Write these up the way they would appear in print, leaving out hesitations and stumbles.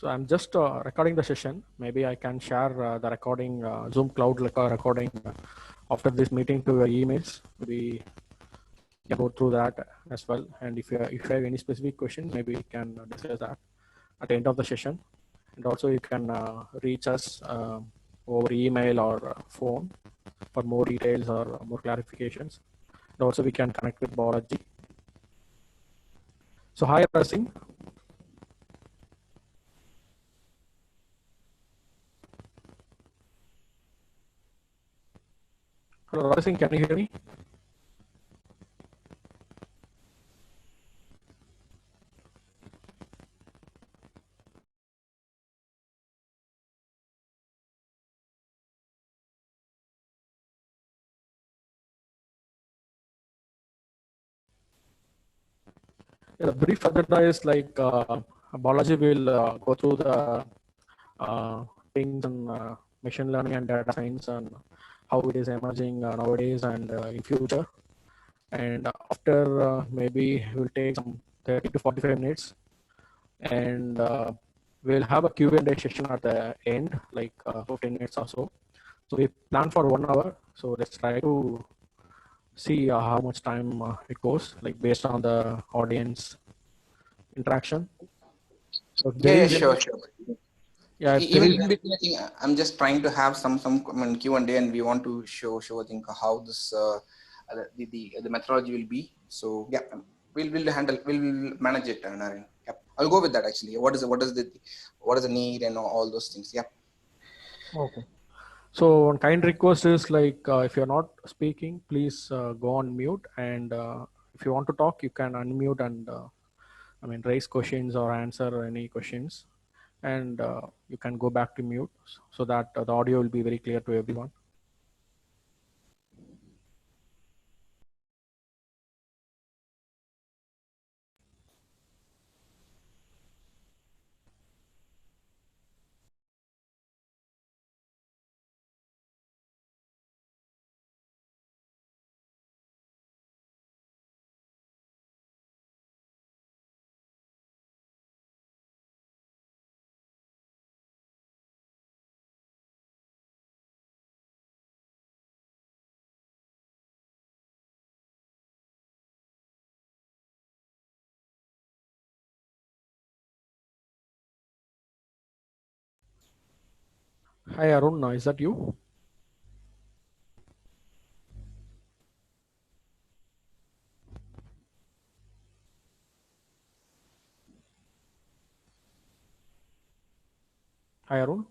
So I'm just recording the session. Maybe I can share the recording, Zoom Cloud recording after this meeting to your emails. We can go through that as well. And if you have any specific question, maybe we can discuss that at the end of the session. And also you can reach us over email or phone for more details or more clarifications. And also we can connect with Balaji. So hi, Rasim. Hello, Rasim, can you hear me? Yeah, the brief agenda is like Balaji will go through the things and machine learning and data science and how it is emerging nowadays and in future. And after maybe we'll take some 30 to 45 minutes and we'll have a Q&A session at the end, like 15 minutes or so. So we plan for 1 hour. So let's try to see how much time it goes, like based on the audience interaction. So if there Yeah, is sure, any, sure. yeah, if there Even is, in between, I think I'm just trying to have some I mean, Q&A, and we want to show I think how this the methodology will be. So yeah, we'll manage it, Naren. Yep. I'll go with that actually. What is the need and all those things. Yeah. okay. So one kind request is like if you're not speaking, please go on mute, and if you want to talk, you can unmute and I mean raise questions or answer any questions, and you can go back to mute so that the audio will be very clear to everyone. Hi Arun, is that you? Hi Arun.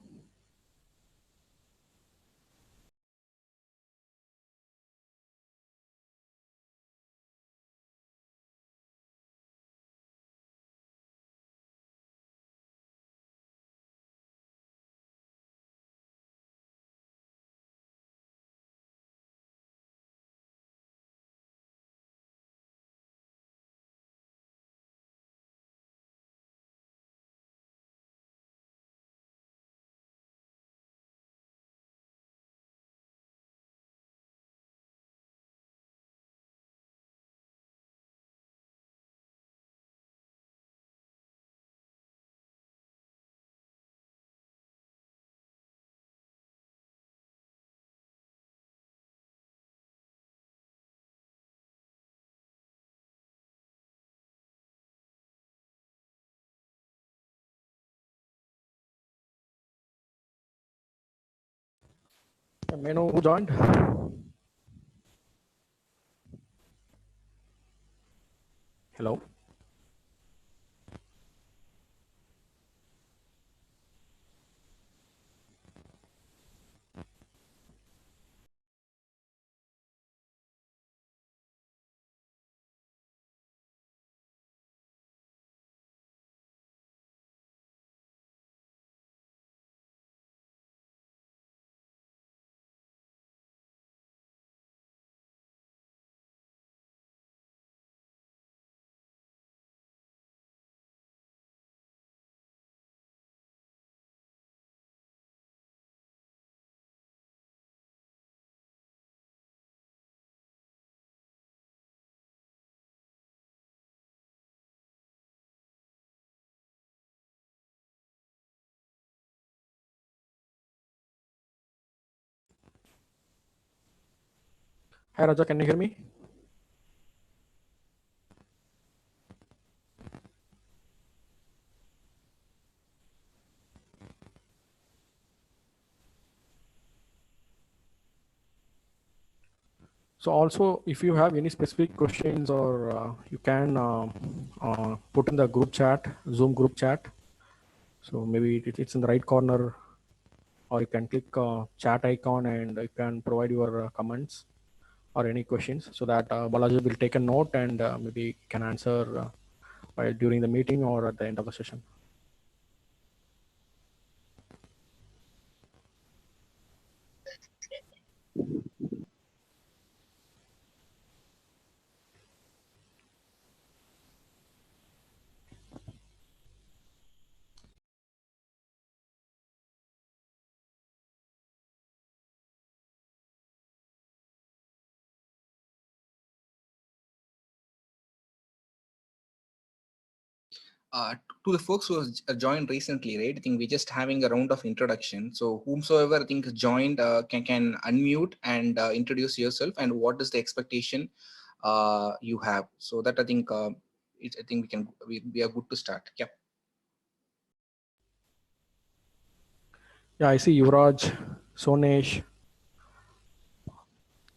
May I know who joined? Hello. Hi Raja, can you hear me? So also, if you have any specific questions, or you can put in the group chat, Zoom group chat. So maybe it's in the right corner, or you can click chat icon and you can provide your comments or any questions, so that Balaji will take a note and maybe can answer while during the meeting or at the end of the session. To the folks who have joined recently, right? I think we're just having a round of introduction. So whomsoever I think has joined can unmute and introduce yourself and what is the expectation you have. So that I think I think we are good to start. Yeah. Yeah, I see Yuvraj, Sonesh.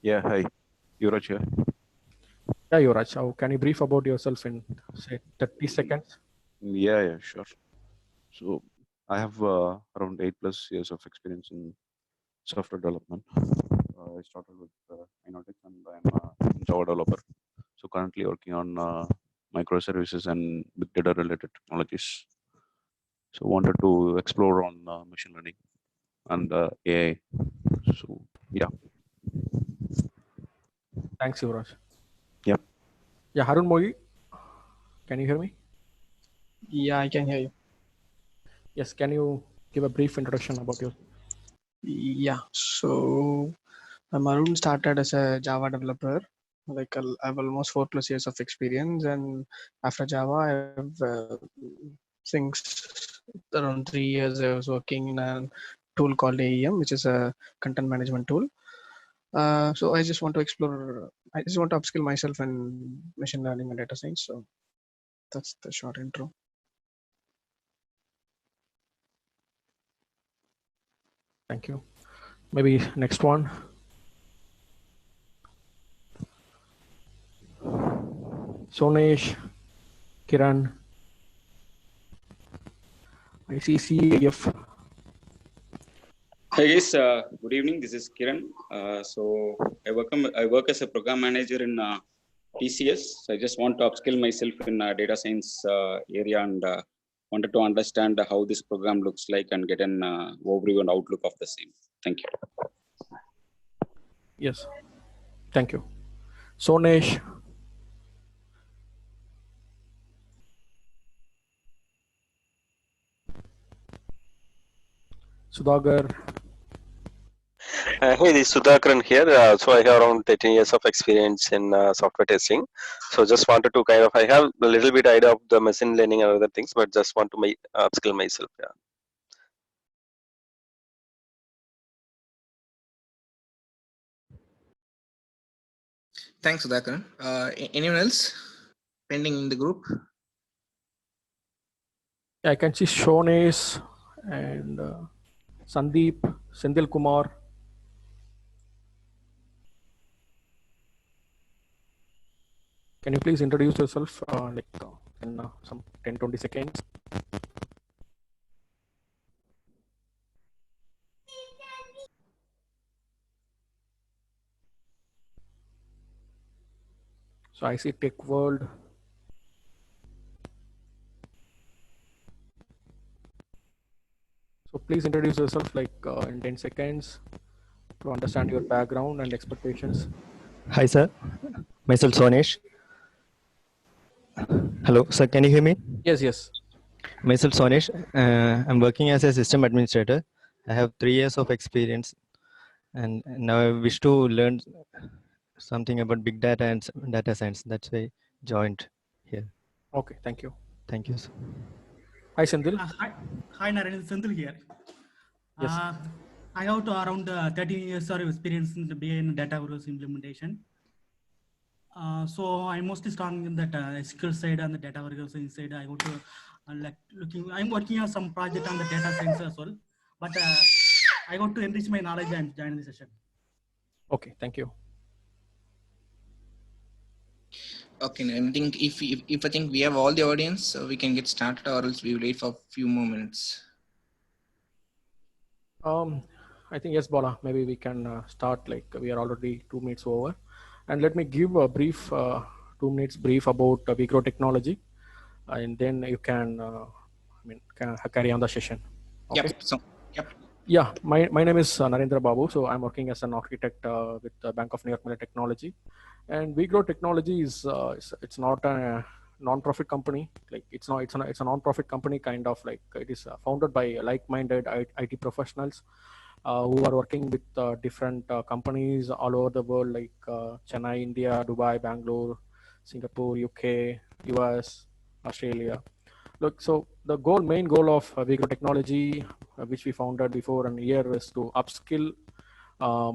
Yeah, hi. Yuvraj here. Yeah, Yuvraj, how can you brief about yourself in say 30 seconds? Yeah, sure. So I have around 8+ years of experience in software development. I started with Innotex and I'm a Java developer. So currently working on microservices and big data related technologies. So wanted to explore on machine learning and AI. So yeah. Thanks, Yuvraj. Yep. Yeah, Harun Mogi, can you hear me? Yeah, I can hear you. Yes, can you give a brief introduction about yourself? Yeah, so Arun started as a Java developer. Like I have almost 4+ years of experience, and after Java, I have since around 3 years I was working in a tool called AEM, which is a content management tool. So I just want to explore. I just want to upskill myself in machine learning and data science. So that's the short intro. Thank you. Maybe next one. Sonesh, Kiran, ICCAF. Hey guys, good evening. This is Kiran. So I work as a program manager in TCS. So I just want to upskill myself in data science area and wanted to understand how this program looks like and get an overview and outlook of the same. Thank you. Yes, thank you. Sonesh, Sudhagar. Hey, this is Sudhakaran here. So I have around 13 years of experience in software testing. So just wanted to I have a little bit idea of the machine learning and other things, but just want to upskill myself. Yeah. Thanks, Sudhakaran. Anyone else pending in the group? Yeah, I can see Shonesh and Sandeep, Sendil Kumar. Can you please introduce yourself in some 10-20 seconds? So I see Tech World. So please introduce yourself in 10 seconds to understand your background and expectations. Hi, sir. Myself Sonesh. Hello, sir. Can you hear me? Yes. Myself Sonesh. I'm working as a system administrator. I have 3 years of experience, and now I wish to learn something about big data and data science. That's why I joined here. Okay, thank you. Thank you, sir. Hi, Sendil. Hi, Naren. Sendil here. Yes. I have around 13 years of experience in the BA in data warehouse implementation. So I'm mostly strong in that SQL side and the data warehouse side. I go to I'm working on some project on the data science as well, but I got to enrich my knowledge and join the session. Okay, thank you. Okay, I think if I think we have all the audience, so we can get started, or else we will wait for a few more minutes. I think yes, Bala. Maybe we can start. Like we are already 2 minutes over, and let me give a brief 2 minutes brief about Vigro technology, and then you can carry on the session. Okay. Yep. So yep. Yeah, my name is Narendra Babu. So I'm working as an architect with Bank of New York Mellon Technology, and Vigro Technology is it's not a non-profit company. Like it's a non-profit company, kind of like it is founded by like-minded IT professionals who are working with different companies all over the world, like Chennai, India, Dubai, Bangalore, Singapore, UK, US, Australia. Look, so the main goal of Vigro Technology, which we founded before a year, is to upskill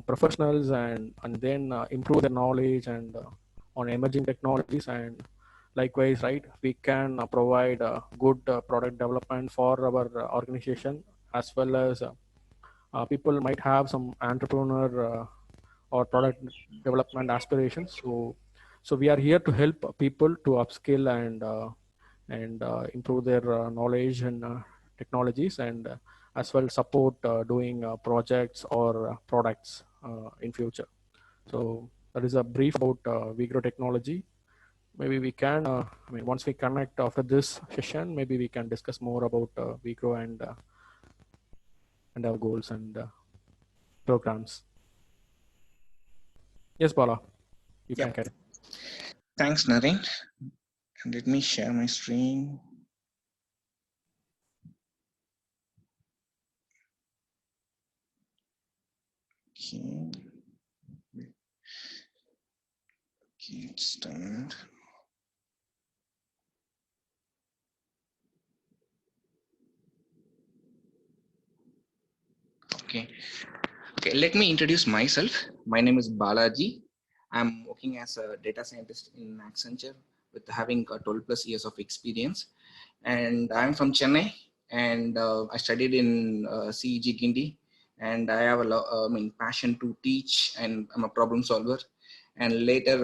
professionals and then improve their knowledge and on emerging technologies. And likewise, right, we can provide good product development for our organization, as well as people might have some entrepreneur or product development aspirations. So we are here to help people to upskill and improve their knowledge and technologies, and as well support doing projects or products in future. So that is a brief about Vigro Technology. Maybe we can, once we connect after this session, maybe we can discuss more about Vigro and our goals and programs. Yes, Bala, you can carry. Thanks, Naren. And let me share my screen. Okay. Okay, let's start. Okay, let me introduce myself. My name is Balaji. I'm working as a data scientist in Accenture with having 12 plus years of experience. And I'm from Chennai, and I studied in CEG Gindi, and I have a passion to teach, and I'm a problem solver. And later,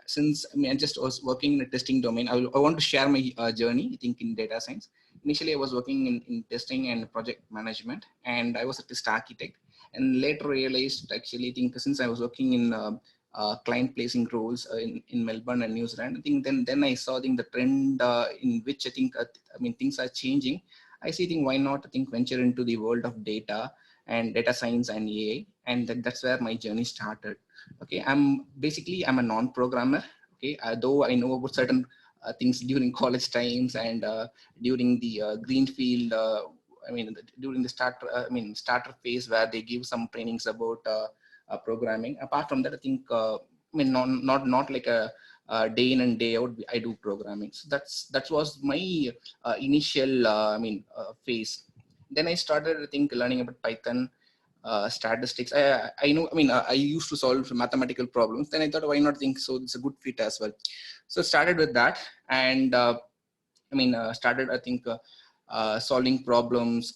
since I just was working in the testing domain, I want to share my journey, I think, in data science. Initially, I was working in testing and project management, and I was a test architect. And later realized, actually, I think since I was working in client placing roles in Melbourne and New Zealand, I think then I saw the trend in which I think things are changing. I think why not venture into the world of data and data science and AI, and that's where my journey started. Okay, I'm a non-programmer. Okay, though I know about certain things during college times and during the greenfield. During the starter phase, where they give some trainings about programming. Apart from that, I think not like a day in and day out I do programming. So that was my initial phase. Then I started, I think, learning about Python, statistics. I know, I used to solve mathematical problems. Then I thought, why not think, so it's a good fit as well. So started with that, and started, I think, solving problems,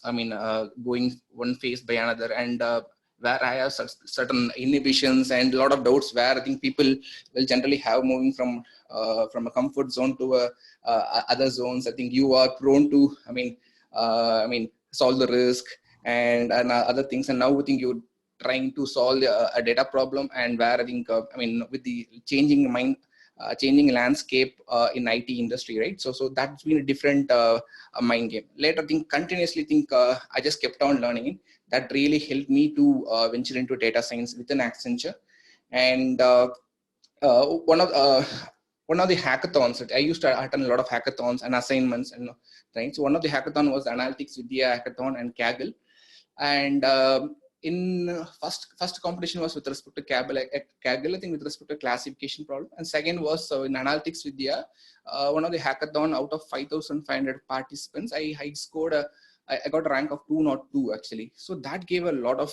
going one phase by another, and where I have certain inhibitions and a lot of doubts, where I think people will generally have moving from a comfort zone to other zones. I think you are prone to, solve the risk and other things. And now I think you're trying to solve a data problem, and where I think, with the changing landscape in IT industry, right? So that's been a different mind game. Later, I think, continuously think, I just kept on learning. That really helped me to venture into data science within Accenture. And one of the hackathons, I used to attend a lot of hackathons and assignments, and right. So one of the hackathon was Analytics Vidya hackathon and Kaggle. And in first competition was with respect to Kaggle, I think, with respect to classification problem, and second was in Analytics Vidya, one of the hackathon, out of 5,500 participants, I scored I got a rank of 202 actually. So that gave a lot of,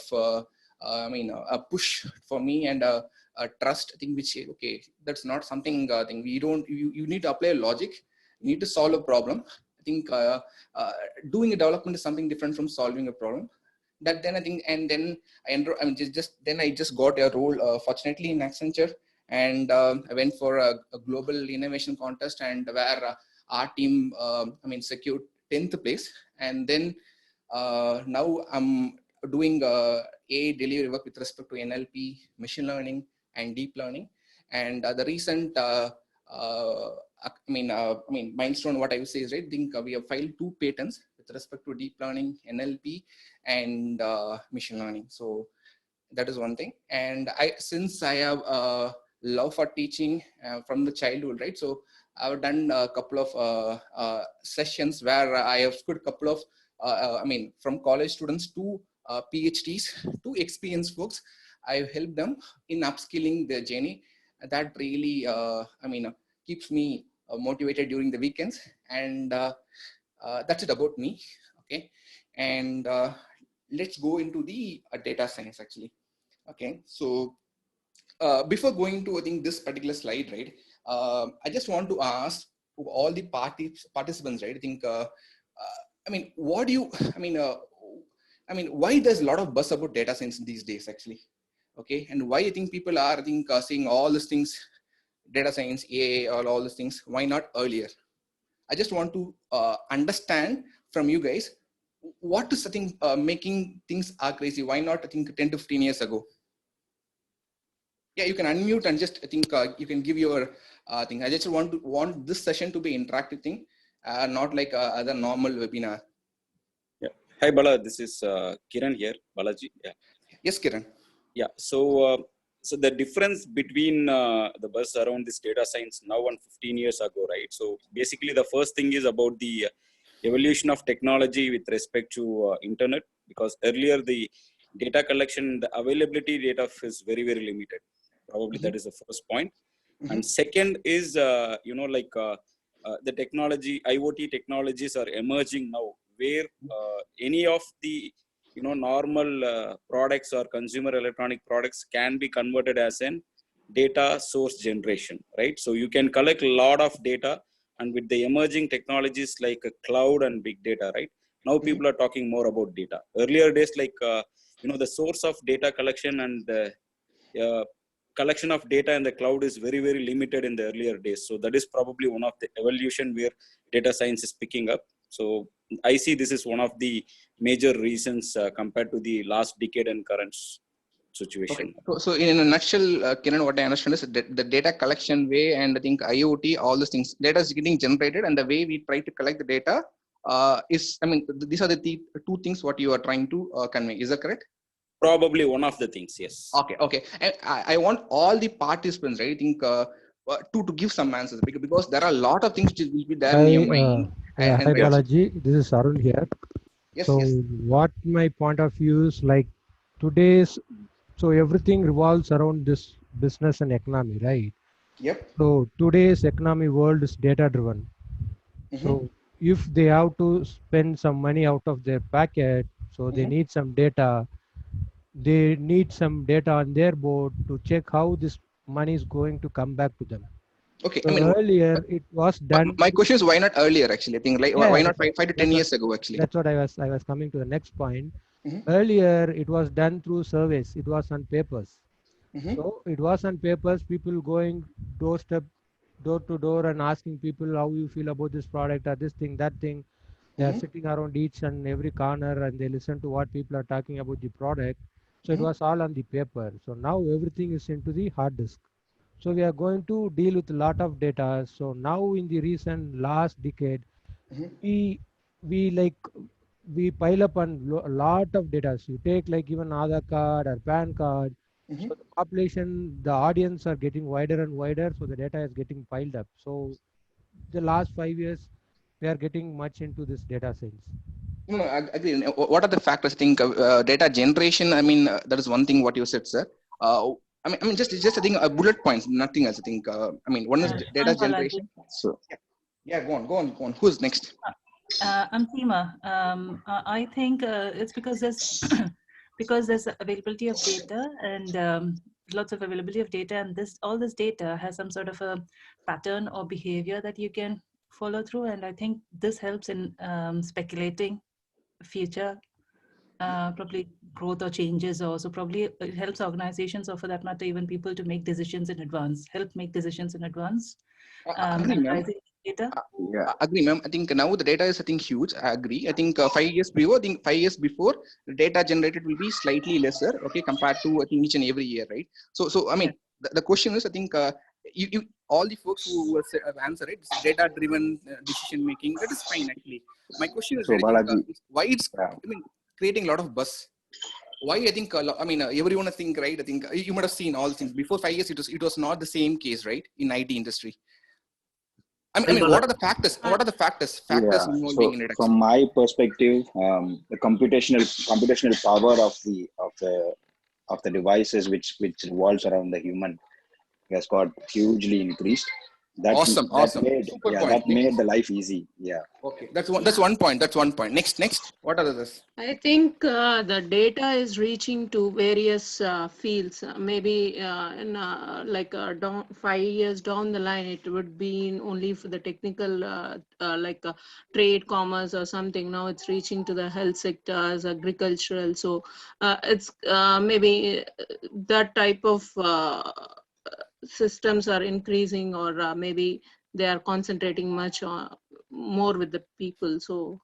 a push for me and a trust. I think which, okay, that's not something, I think you need to apply logic, you need to solve a problem. I think doing a development is something different from solving a problem. That then I think, and then I just got a role, fortunately, in Accenture, and I went for a global innovation contest, and where our team, secured 10th place. And then now I'm doing AI delivery work with respect to NLP, machine learning, and deep learning. And the recent milestone, what I would say is, right, I think we have filed 2 patents with respect to deep learning, NLP, and machine learning. So that is one thing. And since I have love for teaching from the childhood, right? So I've done a couple of sessions where I have put a couple of, from college students to PhDs to experienced folks. I've helped them in upskilling their journey. That really, keeps me motivated during the weekends. And that's it about me. Okay. And let's go into the data science actually. Okay. So before going to, I think, this particular slide, right, I just want to ask all the participants, right, I think, what do you, why there's a lot of buzz about data science these days actually? Okay. And why I think people are, I think, seeing all these things, data science, AI, all these things, why not earlier? I just want to understand from you guys, what is, I think, making things are crazy? Why not, I think, 10 to 15 years ago? Yeah, you can unmute and just, I think, you can give your thing. I just want this session to be interactive thing, not like other normal webinar. Yeah. Hi, Bala. This is Kiran here. Balaji. Yeah. Yes, Kiran. Yeah. So the difference between the buzz around this data science now and 15 years ago, right? So basically, the first thing is about the evolution of technology with respect to internet, because earlier the data collection, the availability data is very, very limited. Probably that is the first point. And second is, the technology, IoT technologies are emerging now, where any of the, normal products or consumer electronic products can be converted as an data source generation, right? So you can collect a lot of data, and with the emerging technologies like cloud and big data, right? Now people are talking more about data. Earlier days, like, the source of data collection and the collection of data in the cloud is very, very limited in the earlier days. So that is probably one of the evolution where data science is picking up. So I see this is one of the major reasons compared to the last decade and current situation. Okay. So in a nutshell, Kiran, what I understand is that the data collection way, and I think IoT, all those things, data is getting generated, and the way we try to collect the data is, these are the 2 things what you are trying to convey. Is that correct? Probably one of the things, yes. Okay. And I want all the participants, right, I think, to give some answers, because there are a lot of things which will be there in your mind. Hi, Balaji. This is Arun here. Yes, so yes. What my point of view is, like, today's, so everything revolves around this business and economy, right? Yep. So today's economy world is data driven. So if they have to spend some money out of their pocket, so they need some data. They need some data on their board to check how this money is going to come back to them. Okay. So earlier it was done. My question is, why not earlier? Actually, I think, like, why not 5 to 10 years ago? Actually, that's what I was coming to the next point. Earlier it was done through surveys. It was on papers. So it was on papers. People going door to door and asking people how you feel about this product or this thing, that thing. They are sitting around each and every corner and they listen to what people are talking about the product. So it was all on the paper. So now everything is into the hard disk. So we are going to deal with a lot of data. So now in the recent last decade, we pile up on a lot of data. So you take like even Aadhaar card or PAN card. So the population, the audience are getting wider and wider. So the data is getting piled up. So the last 5 years, we are getting much into this data science. No, I agree. What are the factors? I think data generation. That is one thing what you said, sir. Just I think bullet points, nothing else. I think. One is data generation. So yeah, go on. Who's next? I'm Seema. I think it's because there's because there's availability of data and lots of availability of data, and all this data has some sort of a pattern or behavior that you can follow through, and I think this helps in speculating future probably growth or changes. Also probably it helps organizations, or for that matter even people, to make decisions in advance, help make decisions in advance. Agree, ma'am. Analyzing data. Agree, ma'am. I think now the data is, I think, huge. I agree. I think 5 years before, I think 5 years before, the data generated will be slightly lesser, okay, compared to, I think, each and every year, right? So I mean, the question is, I think, you all the folks who have answered it, data-driven decision making, that is fine actually. My question is, So, Balaji, why it's, I mean, creating a lot of buzz. Why I think, I mean, everyone I think, right? I think you might have seen all things before 5 years. It was not the same case, right, in IT industry. I mean, what are the factors? What are the factors involving so in it? From my perspective, the computational power of the devices which revolves around the human has got hugely increased. Awesome. That made the life easy. Yeah. Okay, that's one point. Next. What are others? I think the data is reaching to various fields. Maybe in 5 years down the line, it would be only for the technical, trade, commerce, or something. Now it's reaching to the health sectors, agricultural. So it's maybe that type of systems are increasing, or maybe they are concentrating much more with the people. So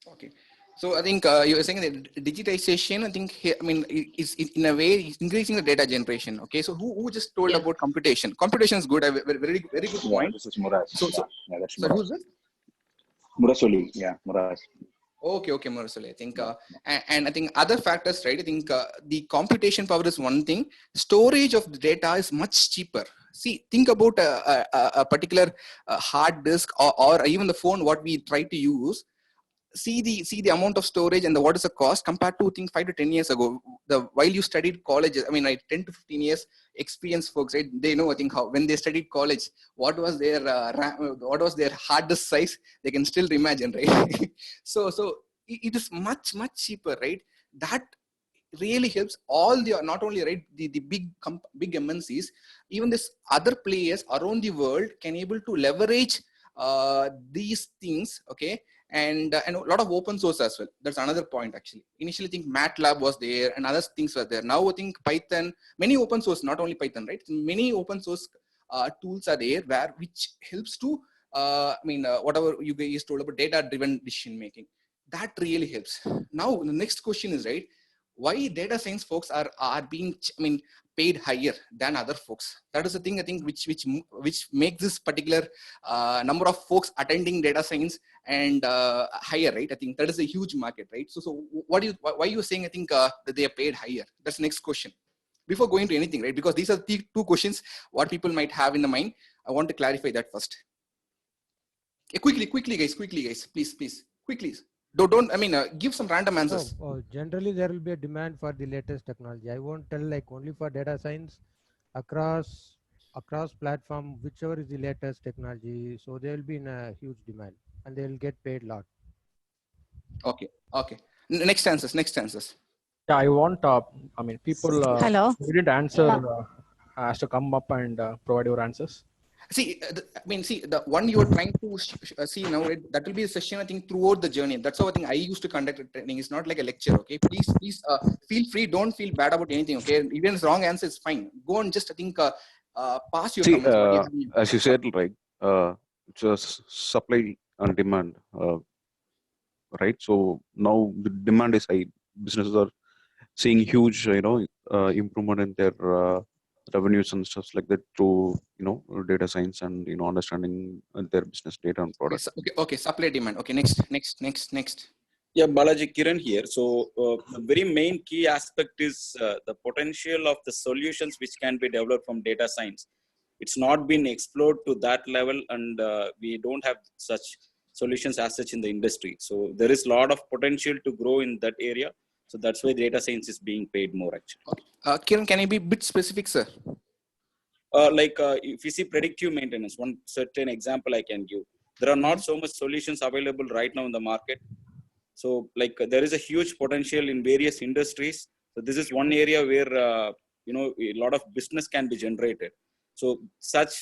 okay, so I think you were saying that digitization, I think, I mean, is in a way increasing the data generation. Okay, so who just told about computation? Computation is good. Very good point. This is Muraz. That's so who's this? Murasoli. Yeah, Muraz. Okay, Murasoli. I think, and I think other factors, right? I think the computation power is one thing. Storage of the data is much cheaper. See, think about a particular hard disk or even the phone, what we try to use. See the amount of storage and what is the cost compared to, I think, 5 to 10 years ago. While you studied college, I mean, 10 to 15 years experience folks, right? They know, I think, how when they studied college, what was their hard disk size. They can still imagine, right? so it is much cheaper, right? That really helps all the, not only, right, the big MNCs, even this other players around the world can able to leverage these things, okay, and a lot of open source as well. That's another point actually. Initially, I think MATLAB was there and other things were there. Now I think Python, many open source, not only Python, right? Many open source tools are there which helps to, whatever you guys told about data-driven decision making. That really helps. Now the next question is, right, why data science folks are being, paid higher than other folks? That is the thing, I think, which makes this particular number of folks attending data science and higher, right? I think that is a huge market, right? So why are you saying, I think, that they are paid higher? That's the next question. Before going to anything, right? Because these are the two questions what people might have in the mind. I want to clarify that first. Quickly, guys, please, quickly. Don't give some random answers. Generally, there will be a demand for the latest technology. I won't tell like only for data science, across platform, whichever is the latest technology. So they will be in a huge demand and they will get paid a lot. Okay. Next answers. Yeah, I want, people Hello. who didn't answer has to come up and provide your answers. See, the one you are trying to see now, right, that will be a session, I think, throughout the journey. That's how I think I used to conduct a training. It's not like a lecture, okay? Please, feel free. Don't feel bad about anything, okay? Even if wrong answer is fine. Go on, just, I think, pass your comments. As you said, right, just supply and demand, right? So now the demand is high. Businesses are seeing huge, improvement in their revenues and stuff like that through, data science and, understanding their business data and products. Okay, supply demand. Okay, next. Yeah, Balaji, Kiran here. So the very main key aspect is the potential of the solutions which can be developed from data science. It's not been explored to that level, and we don't have such solutions as such in the industry. So there is a lot of potential to grow in that area. So that's why data science is being paid more actually. Kiran, can you be a bit specific, sir? If you see predictive maintenance, one certain example I can give. there are not so much solutions available right now in the market. So like there is a huge potential in various industries. So this is one area where a lot of business can be generated. So such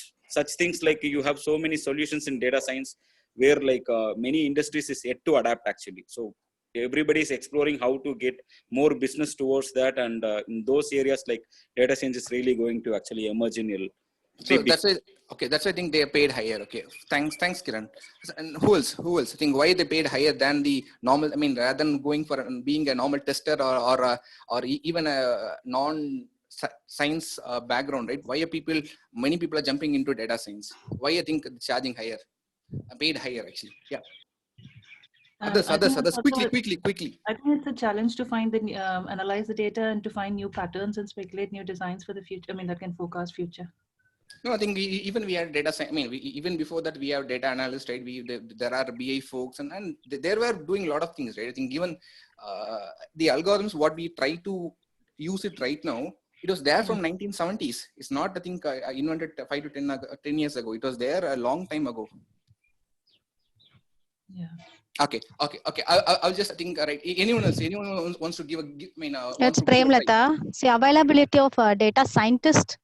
things like you have so many solutions in data science where like many industries is yet to adapt actually. So everybody is exploring how to get more business towards that, and in those areas like data science is really going to actually emerge in a so that's why, okay, that's why I think they are paid higher. Okay, thanks Kiran. And who else I think why they paid higher than the normal, I mean, rather than going for being a normal tester or even a non science background, right? Why are many people are jumping into data science? Why I think charging higher, paid higher actually? Yeah. Others, quickly. I think it's a challenge to find the analyze the data and to find new patterns and speculate new designs for the future. I mean, that can forecast future. No, I think we had data science. I mean, even before that, we have data analysts, right? There are BI folks, and they were doing a lot of things, right? I think given the algorithms, what we try to use it right now, it was there from 1970s. It's not, I think, invented 5 to 10 years ago. It was there a long time ago. Yeah. Okay. I'll just, I think, right. Anyone else wants to give a? I mean, it's Premlata. See, availability of data scientist.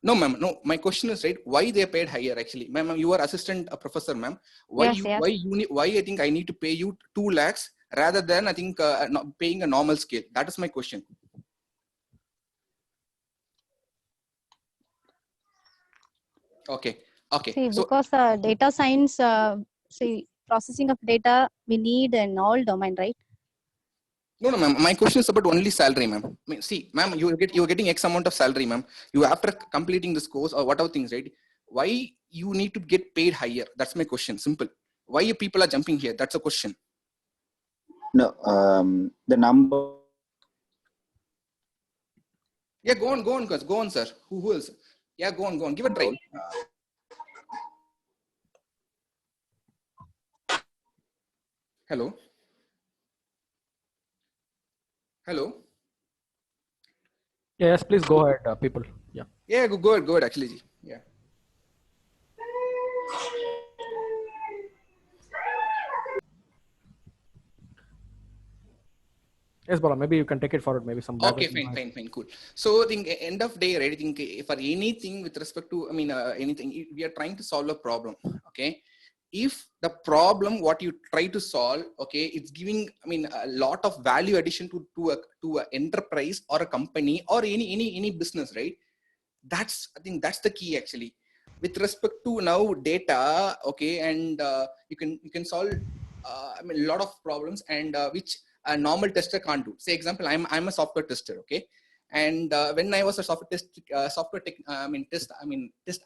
No, ma'am. No, my question is, right, why they paid higher actually? Ma'am, you are assistant professor, ma'am. Why Yes, why I think I need to pay you 2 lakhs rather than, I think, paying a normal scale? That is my question. Okay. See, So because data science, see, processing of data, we need in all domain, right? no, ma'am. My question is about only salary, ma'am. I mean, see, ma'am, you're getting X amount of salary, ma'am. You after completing this course or whatever things, right? Why you need to get paid higher? That's my question. Simple. Why people are jumping here? That's a question. No, the number. Yeah, go on, sir. Who else? Yeah, go on. Give a try. Hello. Yes, please go ahead, people. Yeah. Yeah, go ahead, actually. Yeah. Yes, Bala, maybe you can take it forward. Maybe some. Okay, fine, cool. So I think end of day, right? I think for anything with respect to, I mean, anything, we are trying to solve a problem. Okay. If the problem, what you try to solve, okay, it's giving, I mean, a lot of value addition to a enterprise or a company or any business, right? I think that's the key actually. With respect to now data, okay, and you can solve, I mean, a lot of problems, and which a normal tester can't do. Say example, I'm a software tester, okay, and when I was a test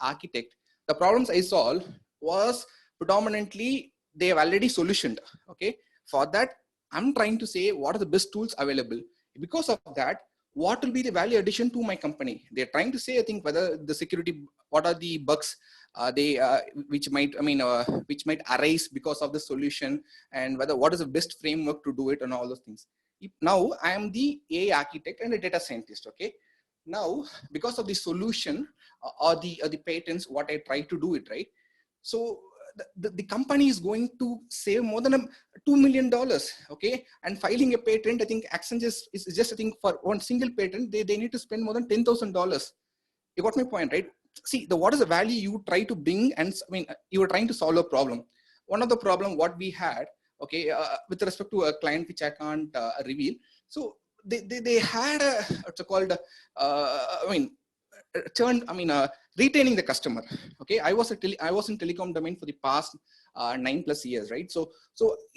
architect, the problems I solved was predominantly they have already solutioned. Okay, for that I'm trying to say what are the best tools available. Because of that, what will be the value addition to my company? They're trying to say, I think, whether the security, what are the bugs which might arise because of the solution, and whether what is the best framework to do it, and all those things. Now I am the AI architect and a data scientist. Okay, now because of the solution or the patents, what I try to do it, right? So the company is going to save more than $2 million, okay? And filing a patent, I think Accenture is just, I think, for one single patent, they need to spend more than $10,000. You got my point, right? See, what is the value you try to bring, and I mean, you were trying to solve a problem. One of the problem what we had, okay, with respect to a client which I can't reveal. So they had what's it called, retaining the customer. Okay, I was in telecom domain for the past 9+ years, right? So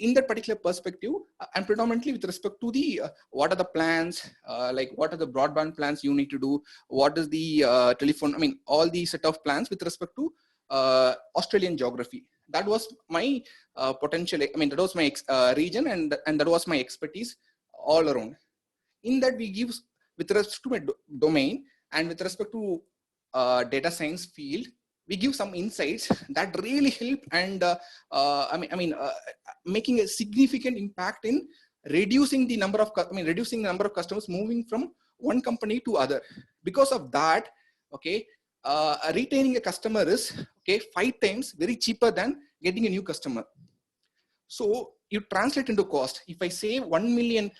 in that particular perspective, and predominantly with respect to the what are the plans, like what are the broadband plans you need to do, what is the telephone, I mean, all the set of plans with respect to Australian geography. That was my potential, I mean, that was my region, and that was my expertise all around. In that, we give, with respect to my domain and with respect to data science field, we give some insights that really help, and making a significant impact in reducing the number of customers moving from one company to other. Because of that, okay, retaining a customer is, okay, 5 times very cheaper than getting a new customer. So you translate into cost. If I say 1 million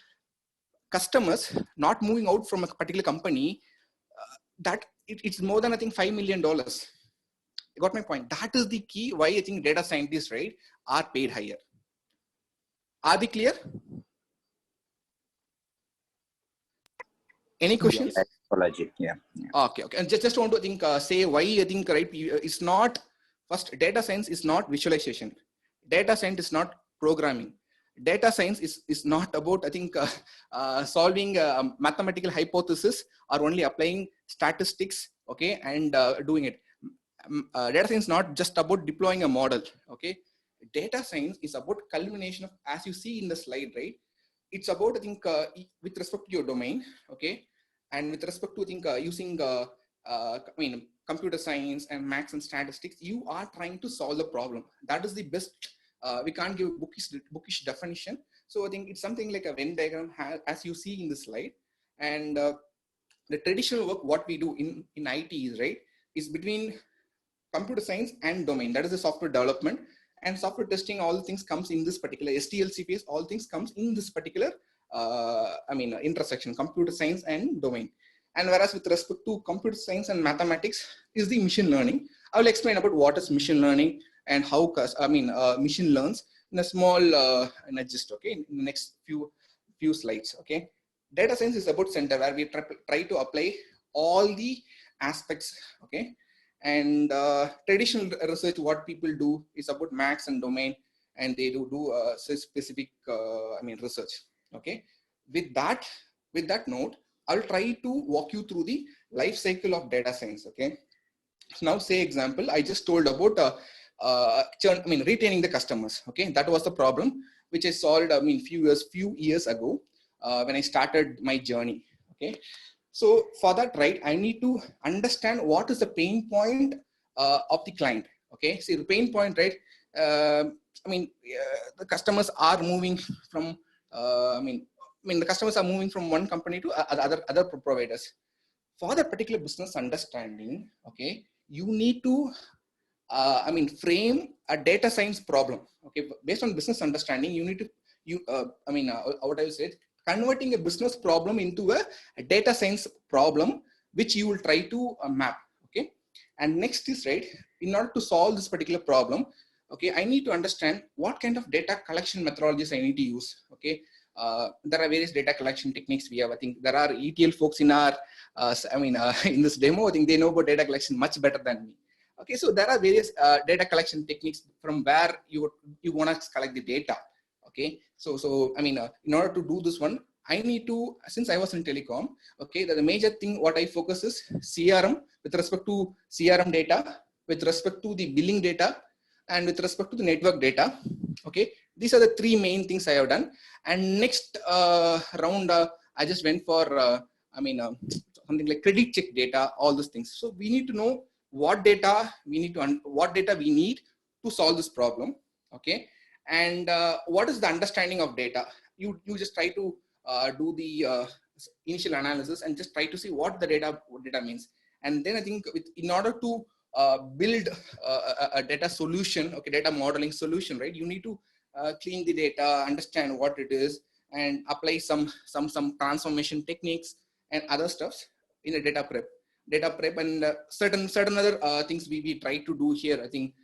customers not moving out from a particular company, that it's more than I think $5 million. You got my point. That is the key why I think data scientists, right, are paid higher. Are they clear? Any questions? Yeah. Okay. And just want to think say why I think, right, it's not, first, data science is not visualization. Data science is not programming. Data science is not about, I think, solving a mathematical hypothesis or only applying statistics, okay, and doing it. Data science is not just about deploying a model, okay. Data science is about culmination of, as you see in the slide, right, it's about, I think, with respect to your domain, okay, and with respect to, I think, using I mean, computer science and maths and statistics, you are trying to solve the problem. That is the best. We can't give bookish definition. So I think it's something like a Venn diagram, as you see in the slide. And the traditional work, what we do in IT is, right, is between computer science and domain. That is the software development and software testing. All the things comes in this particular STL CPS. All things comes in this particular, I mean, intersection, computer science and domain. And whereas with respect to computer science and mathematics is the machine learning. I will explain about what is machine learning and how, I mean, machine learns in a small, in a gist, okay, in the next few slides, okay. Data science is about center, where we try to apply all the aspects, okay. And traditional research, what people do is about maths and domain, and they do specific, I mean, research, okay. With that note, I'll try to walk you through the life cycle of data science, okay. So now, say example, I just told about I mean, retaining the customers, okay. That was the problem which I solved, I mean, few years ago when I started my journey, okay. So for that, right, I need to understand what is the pain point of the client, okay. See, the pain point, right, I mean, the customers are moving from, I mean, the customers are moving from one company to other providers. For that particular business understanding, okay, you need to, I mean, frame a data science problem, okay. Based on business understanding, you need to, I mean, what I will say, converting a business problem into a data science problem, which you will try to map, okay. And next is, right, in order to solve this particular problem, okay, I need to understand what kind of data collection methodologies I need to use, okay. There are various data collection techniques we have. I think there are ETL folks in our, I mean, in this demo, I think they know about data collection much better than me. Okay, so there are various data collection techniques from where you want to collect the data. Okay, so I mean, in order to do this one, I need to, since I was in telecom, okay, the major thing what I focus is CRM, with respect to CRM data, with respect to the billing data, and with respect to the network data. Okay, these are the three main things I have done. And next round, I just went for, I mean, something like credit check data, all those things. So we need to know what data we need to solve this problem, okay. And what is the understanding of data? You just try to do the initial analysis and just try to see what the data means. And then I think in order to build a data solution, okay, data modeling solution, right, you need to clean the data, understand what it is, and apply some transformation techniques and other stuffs in a data prep and certain other things we try to do here. I think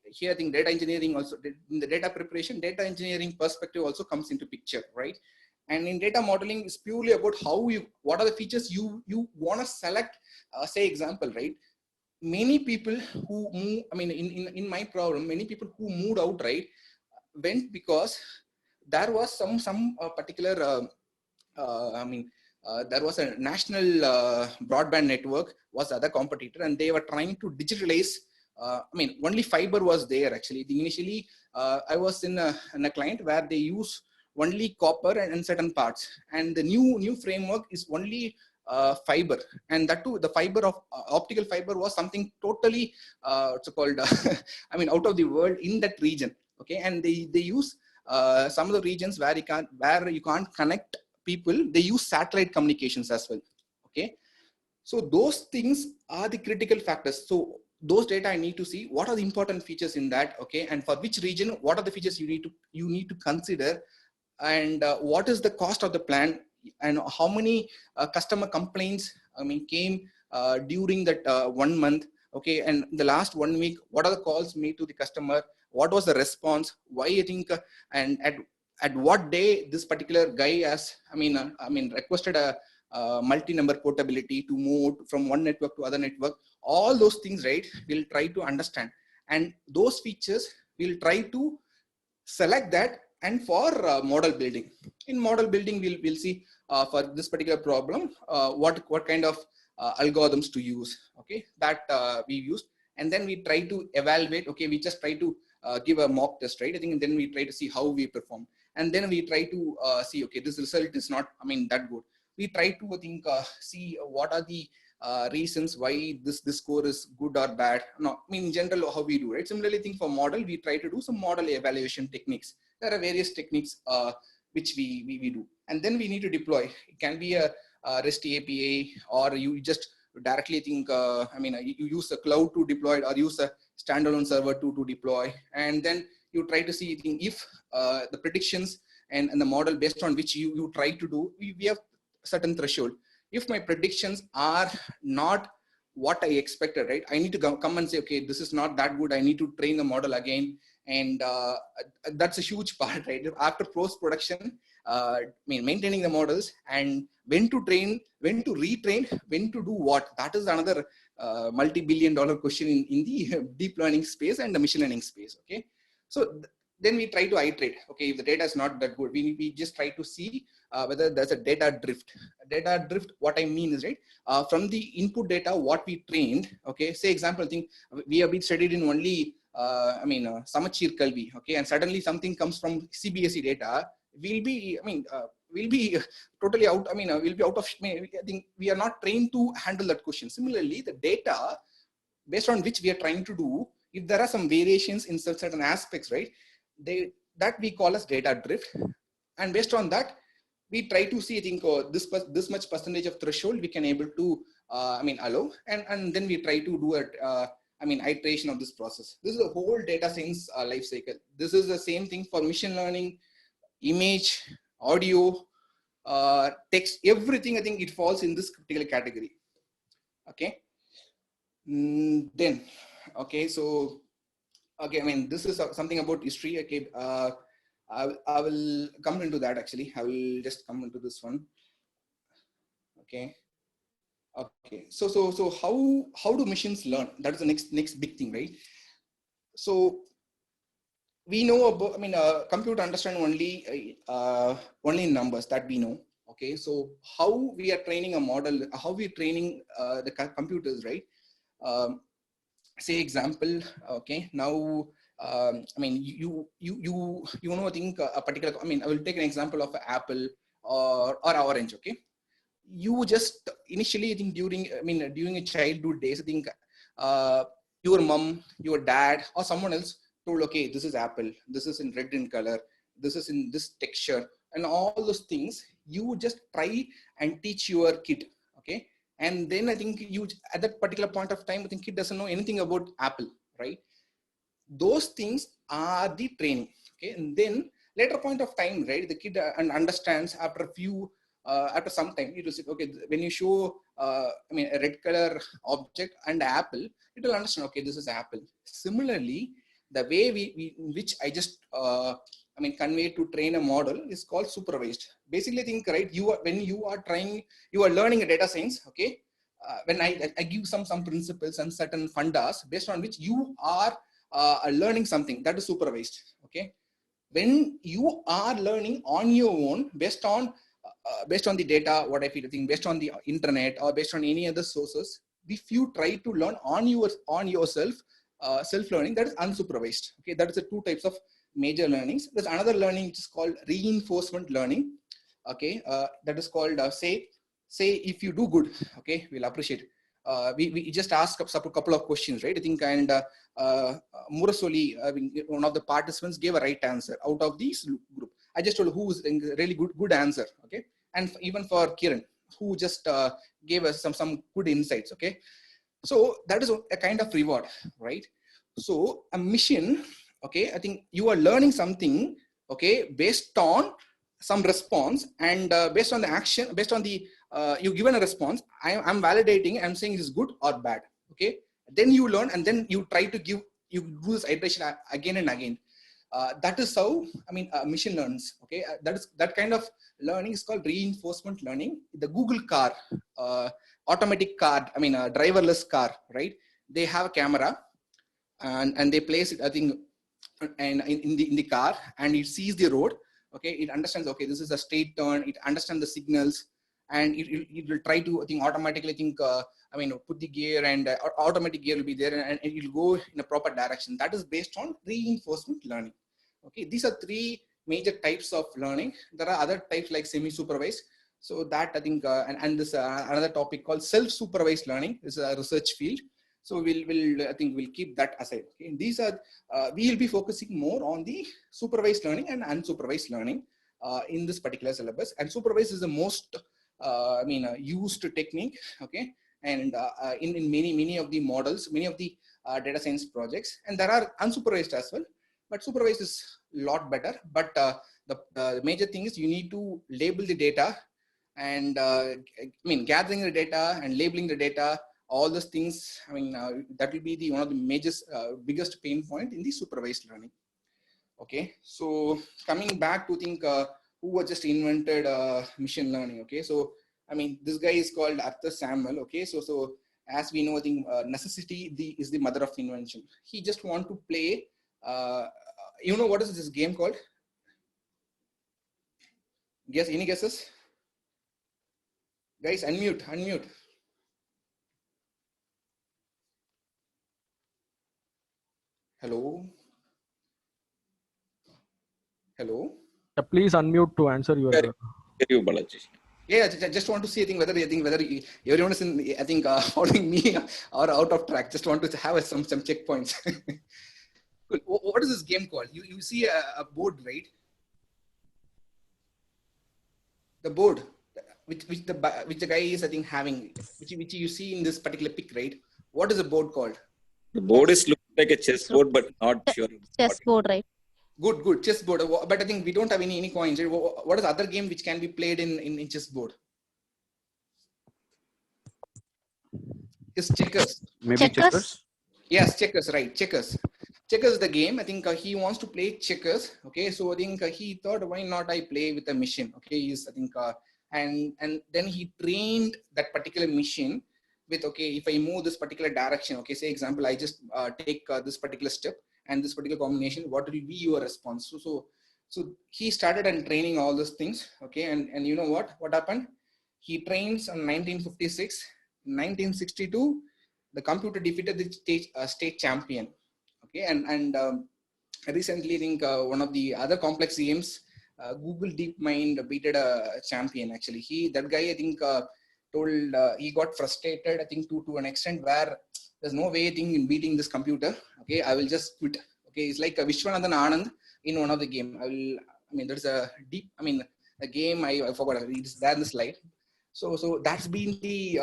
here, I think data engineering also, in the data preparation, data engineering perspective also comes into picture, right? And in data modeling is purely about what are the features you want to select. Say example, right? Many people who move, I mean, in my problem, many people who moved out, right, went because there was some particular, I mean, there was a national broadband network was the other competitor, and they were trying to digitalize. I mean, only fiber was there actually. Initially, I was in a client where they use only copper and certain parts, and the new framework is only fiber, and that too, the fiber of optical fiber was something totally what's it called I mean, out of the world in that region, okay. And they use some of the regions where you can't connect people, they use satellite communications as well, okay. So those things are the critical factors. So those data I need to see what are the important features in that, okay, and for which region, what are the features you need to consider, and what is the cost of the plan, and how many customer complaints came during that 1 month, okay, and the last 1 week, what are the calls made to the customer, what was the response, why I think, and at what day this particular guy has requested a multi-number portability to move from one network to other network. All those things, right, we'll try to understand, and those features we'll try to select that. And for model building, in model building we'll see for this particular problem what kind of algorithms to use, okay, that we used, and then we try to evaluate, okay, we just try to give a mock test, right, I think, and then we try to see how we perform, and then we try to see, okay, this result is not that good. We try to see what are the reasons why this score is good or bad. No, in general how we do, right? Similarly, I think for model, we try to do some model evaluation techniques. There are various techniques which we do, and then we need to deploy. It can be a REST API, or you just directly think you use a cloud to deploy it, or use a standalone server to deploy, and then you try to see if the predictions and the model based on which you try to do, we have certain threshold. If my predictions are not what I expected, right, I need to come and say, okay, this is not that good, I need to train the model again. And that's a huge part, right? After post-production, maintaining the models, and when to train, when to retrain, when to do what, that is another multi-billion-dollar question in the deep learning space and the machine learning space, okay? So then we try to iterate, okay, if the data is not that good, we just try to see whether there's a data drift. Data drift, what I mean is, right, from the input data, what we trained, okay, say example, I think we have been studied in only Samachir Kalvi, okay, and suddenly something comes from CBSE data, we'll be totally out, we'll be out of, I think we are not trained to handle that question. Similarly, the data based on which we are trying to do, if there are some variations in certain aspects, right, that we call as data drift, and based on that, we try to see, I think, this much percentage of threshold we can able to, allow, and then we try to do a, iteration of this process. This is the whole data science life cycle. This is the same thing for machine learning, image, audio, text, everything. I think it falls in this particular category. Okay. Then, okay, so, okay, this is something about history. Okay, I will come into that actually. I will just come into this one. Okay. Okay. So how do machines learn? That is the next big thing, right? So we know about, computer understand only numbers that we know. Okay. So how we are training a model, how we are training the computers, right? Say example. Okay. Now, I think a particular, I will take an example of Apple or Orange. Okay. You just initially, I think during a childhood days, I think your mom, your dad, or someone else told, okay, this is Apple, this is in red in color, this is in this texture, and all those things you just try and teach your kid. Okay. And then I think you, at that particular point of time, I think kid doesn't know anything about Apple, right? Those things are the training. Okay. And then later point of time, right, the kid understands after a few, after some time, it will say, okay, when you show, a red color object and Apple, it will understand, okay, this is Apple. Similarly, the way which I just, convey to train a model is called supervised. Basically, I think, right, when you are learning a data science, okay, when I give some principles and certain fundas based on which you are learning something, that is supervised. Okay. When you are learning on your own based on the data, what I feel, I think based on the internet or based on any other sources, if you try to learn on yourself, self-learning, that is unsupervised. Okay, that is the two types of major learnings. There's another learning which is called reinforcement learning. Okay, that is called say if you do good, okay, we'll appreciate. We just asked a couple of questions, right? I think, and Murasoli, one of the participants, gave a right answer out of this group. I just told who was really good answer, okay? And even for Kiran, who just gave us some good insights, okay? So that is a kind of reward, right? So a mission, okay, I think you are learning something, okay, based on some response, and based on the action, based on the you given a response, I'm validating, I'm saying it is good or bad, okay. Then you learn, and then you try to you do this iteration again and again. That is how, I mean, mission learns, okay. That kind of learning is called reinforcement learning. The Google car, automatic car, I mean, driverless car, right? They have a camera, and they place it, I think, and in the car, and it sees the road, okay. It understands, okay, this is a straight turn. It understands the signals, and it will try to, I think, automatically I mean, put the gear, and automatic gear will be there, and it will go in a proper direction. That is based on reinforcement learning, okay. These are three major types of learning. There are other types like semi-supervised. So that, I think, and this another topic called self-supervised learning is a research field. So I think we'll keep that aside. Okay? These are, we will be focusing more on the supervised learning and unsupervised learning in this particular syllabus. And supervised is the most, I mean, used technique, okay? And in many of the models, many of the data science projects, and there are unsupervised as well, but supervised is a lot better. But the major thing is you need to label the data, and I mean, gathering the data and labeling the data, all those things. I mean, that will be one of the major, biggest pain point in the supervised learning. Okay, so coming back to think who just invented machine learning. Okay, so I mean, this guy is called Arthur Samuel. Okay, so as we know, I think necessity is the mother of invention. He just want to play. You know what is this game called? Guess, any guesses? Guys, unmute. Hello. Please unmute to answer your. You, Balaji. Yeah, I just want to see. I think whether everyone is in. I think following me or out of track. Just want to have some checkpoints. What is this game called? You see a board, right? The board, which the guy is, I think, having, which you see in this particular pic, right? What is the board called? The board is looking like a chessboard, but not sure. Chessboard, right? Good, chessboard. But I think we don't have any coins. Right? What is the other game which can be played in chessboard? Is checkers. Maybe checkers? Yes, checkers, right? Checkers is the game. I think he wants to play checkers. Okay, so I think he thought, why not I play with a machine? Okay, he's, I think, and then he trained that particular machine with, okay, if I move this particular direction, okay, say example, I just take this particular step and this particular combination, what will be your response? So he started and training all those things. Okay, and you know what happened? He trains on 1956, 1962. The computer defeated the state champion. Okay, and recently, I think one of the other complex games, Google DeepMind beated a champion. Actually, that guy, I think, told he got frustrated. I think to an extent where there's no way, I think, in beating this computer. Okay, I will just quit. Okay, it's like Vishwanathan Anand in one of the game. I mean, there's a the game I forgot. It's there in the slide. So that's been the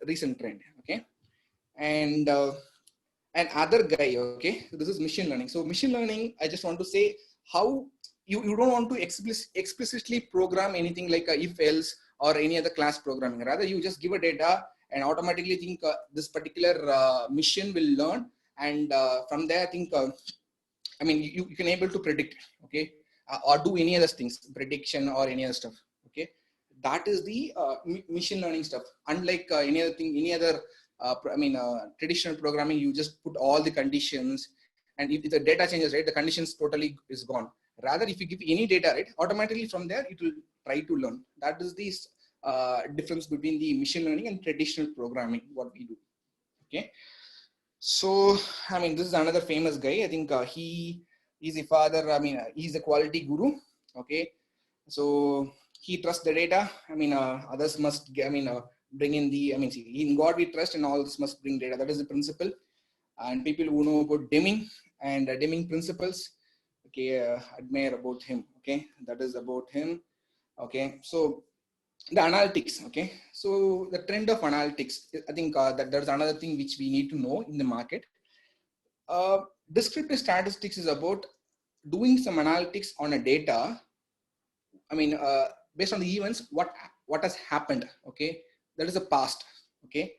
recent trend. Okay. And other guy, okay, so this is machine learning. So machine learning, I just want to say how you don't want to explicitly program anything like a if else or any other class programming. Rather, you just give a data and automatically think this particular machine will learn, and from there, I think I mean, you can able to predict, okay, or do any other things, prediction or any other stuff. Okay, that is the machine learning stuff. Unlike any other thing, any other traditional programming, you just put all the conditions, and if the data changes, right, the conditions totally is gone. Rather, if you give any data, right, automatically from there it will try to learn. That is the difference between the machine learning and traditional programming, what we do. Okay, so I mean, this is another famous guy. I think he is the father. I mean, he's a quality guru. Okay, so he trusts the data. I mean, others must. Bring in the. See, in God we trust, and all this must bring data. That is the principle. And people who know about Deming and Deming principles, okay, admire about him. Okay, that is about him. Okay, so the analytics. Okay, so the trend of analytics, I think that there's another thing which we need to know in the market. Descriptive statistics is about doing some analytics on a data. I mean, based on the events, what has happened. Okay, that is the past. Okay,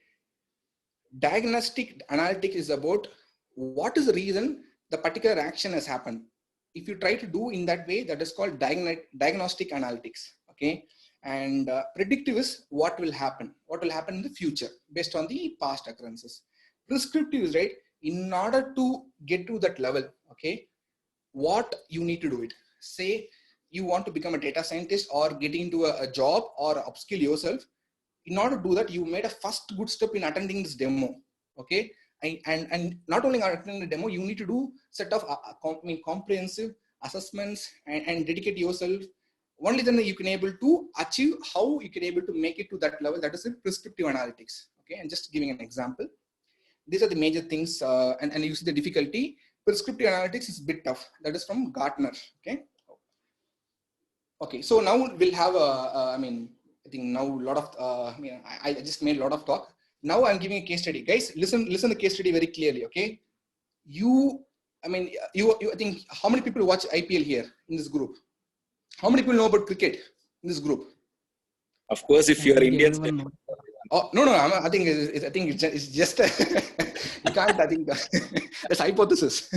diagnostic analytics is about what is the reason the particular action has happened. If you try to do in that way, that is called diagnostic analytics. Okay, and predictive is what will happen in the future based on the past occurrences. Prescriptive is, right, in order to get to that level, okay, what you need to do it. Say you want to become a data scientist or get into a job or upskill yourself. In order to do that, you made a first good step in attending this demo. Okay, and not only attending the demo, you need to do set of comprehensive assessments and dedicate yourself. Only then you can able to achieve how you can able to make it to that level. That is in prescriptive analytics. Okay, and just giving an example. These are the major things, and you see the difficulty. Prescriptive analytics is a bit tough. That is from Gartner. Okay. Okay. So now we'll have I think now a lot of. I just made a lot of talk. Now I'm giving a case study. Guys, listen the case study very clearly. Okay. I think how many people watch IPL here in this group? How many people know about cricket in this group? Of course, if you are Indian. Oh no! I think it's just you can't. I think that's hypothesis.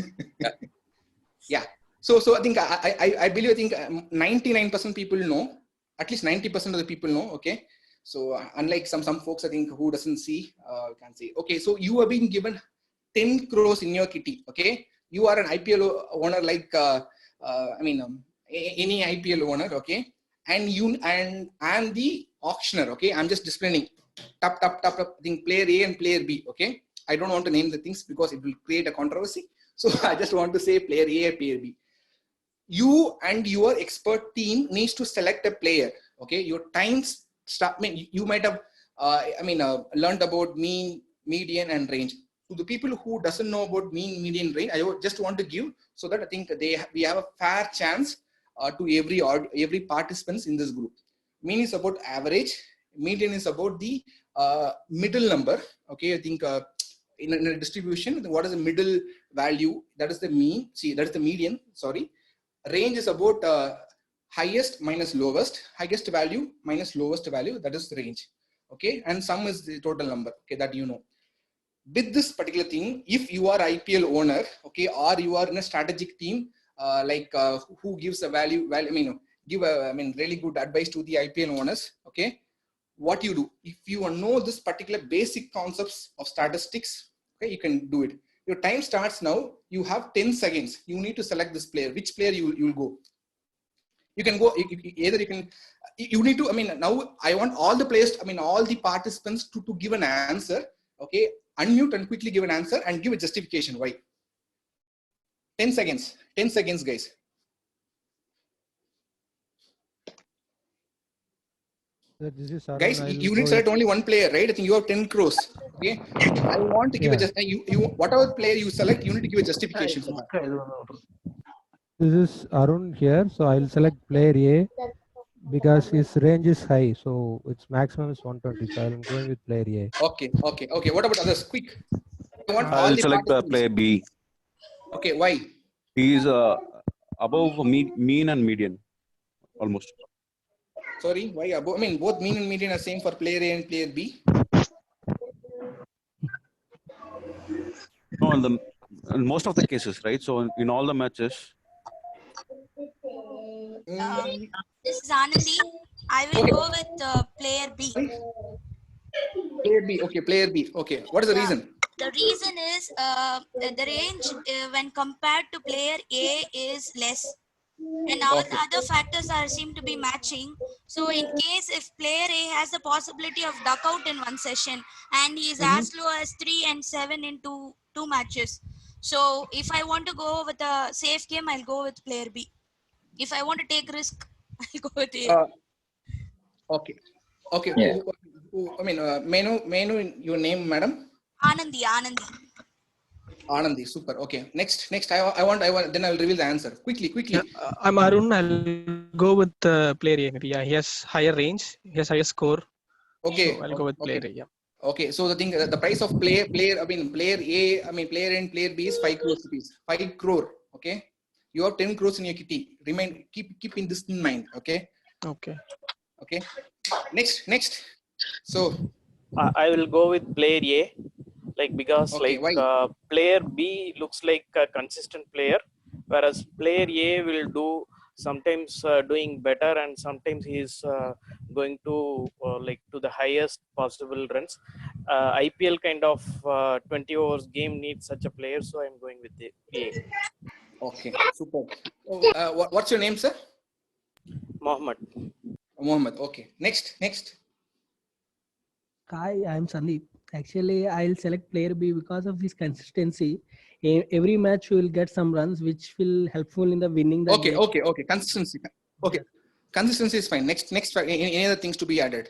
Yeah. So I think I believe 99% people know. At least 90% of the people know. Okay. So unlike some folks, I think who doesn't see can't see. Okay. So you are being given 10 crores in your kitty. Okay. You are an IPL owner like any IPL owner. Okay. And I'm the auctioneer. Okay. I'm just displaying. Tap, I think player A and player B. Okay, I don't want to name the things because it will create a controversy. So I just want to say player A and player B. You and your expert team needs to select a player. Okay, your times start. You might have learned about mean, median, and range. To the people who doesn't know about mean, median, range, I just want to give so that I think we have a fair chance to every participants in this group. Mean is about average. Median is about the middle number. Okay, I think in a distribution, what is the middle value? That is the mean. See, that is the median. Sorry. Range is about highest minus lowest. Highest value minus lowest value. That is the range. Okay, and sum is the total number. Okay, that you know. With this particular thing, if you are IPL owner, okay, or you are in a strategic team, who gives a really good advice to the IPL owners. Okay. What you do, if you know this particular basic concepts of statistics, okay, you can do it. Your time starts now. You have 10 seconds. You need to select this player. Which player you will go? You can go either you can. You need to. Now I want all the players. All the participants to give an answer. Okay, unmute and quickly give an answer and give a justification why. 10 seconds. 10 seconds, guys. This is Arun. Guys, you need to select only one player, right? I think you have 10 crores. Okay. I want to give whatever player you select, you need to give a justification for that. This is Arun here. So I'll select player A because his range is high. So its maximum is 120. So I'm going with player A. Okay. What about others? Quick. I'll select the player B. Okay, why? He is above mean and median, almost. Sorry, why above? Both mean and median are same for player A and player B. No, in most of the cases, right? So in all the matches. This is Anandi. I will go with player B. Player B. Okay, player B. Okay, what is the reason? The reason is the range when compared to player A is less. And all the other factors seem to be matching. So in case if player A has the possibility of duck out in one session and he is as low as 3 and 7 in two matches. So if I want to go with a safe game, I'll go with player B. If I want to take risk, I'll go with A. Okay. Yeah. May I know your name, madam? Anandi. Anandi, super. Okay. Next. I want. Then I'll reveal the answer quickly. Yeah, I'm Arun. I'll go with player A. Maybe, yeah, he has higher range. He has higher score. Okay. So I'll go with player A. Yeah. Okay. So the thing, the price of player A, player A and player B is 5 crores rupees. 5 crore. Okay. You have 10 crores in your kitty. Keep in this in mind. Okay. Okay. Okay. Next. So I will go with player A, like because okay, player B looks like a consistent player, whereas player A will do sometimes doing better and sometimes he is going to like to the highest possible runs. IPL kind of 20 overs game needs such a player, so I'm going with the A. Okay, super. What's your name, sir? Mohammed. Okay. Next. Hi, I'm Sandeep. Actually, I'll select player B because of his consistency. Every match you will get some runs which will helpful in the winning the game. Okay. Consistency. Okay. Consistency is fine. Next. Any other things to be added?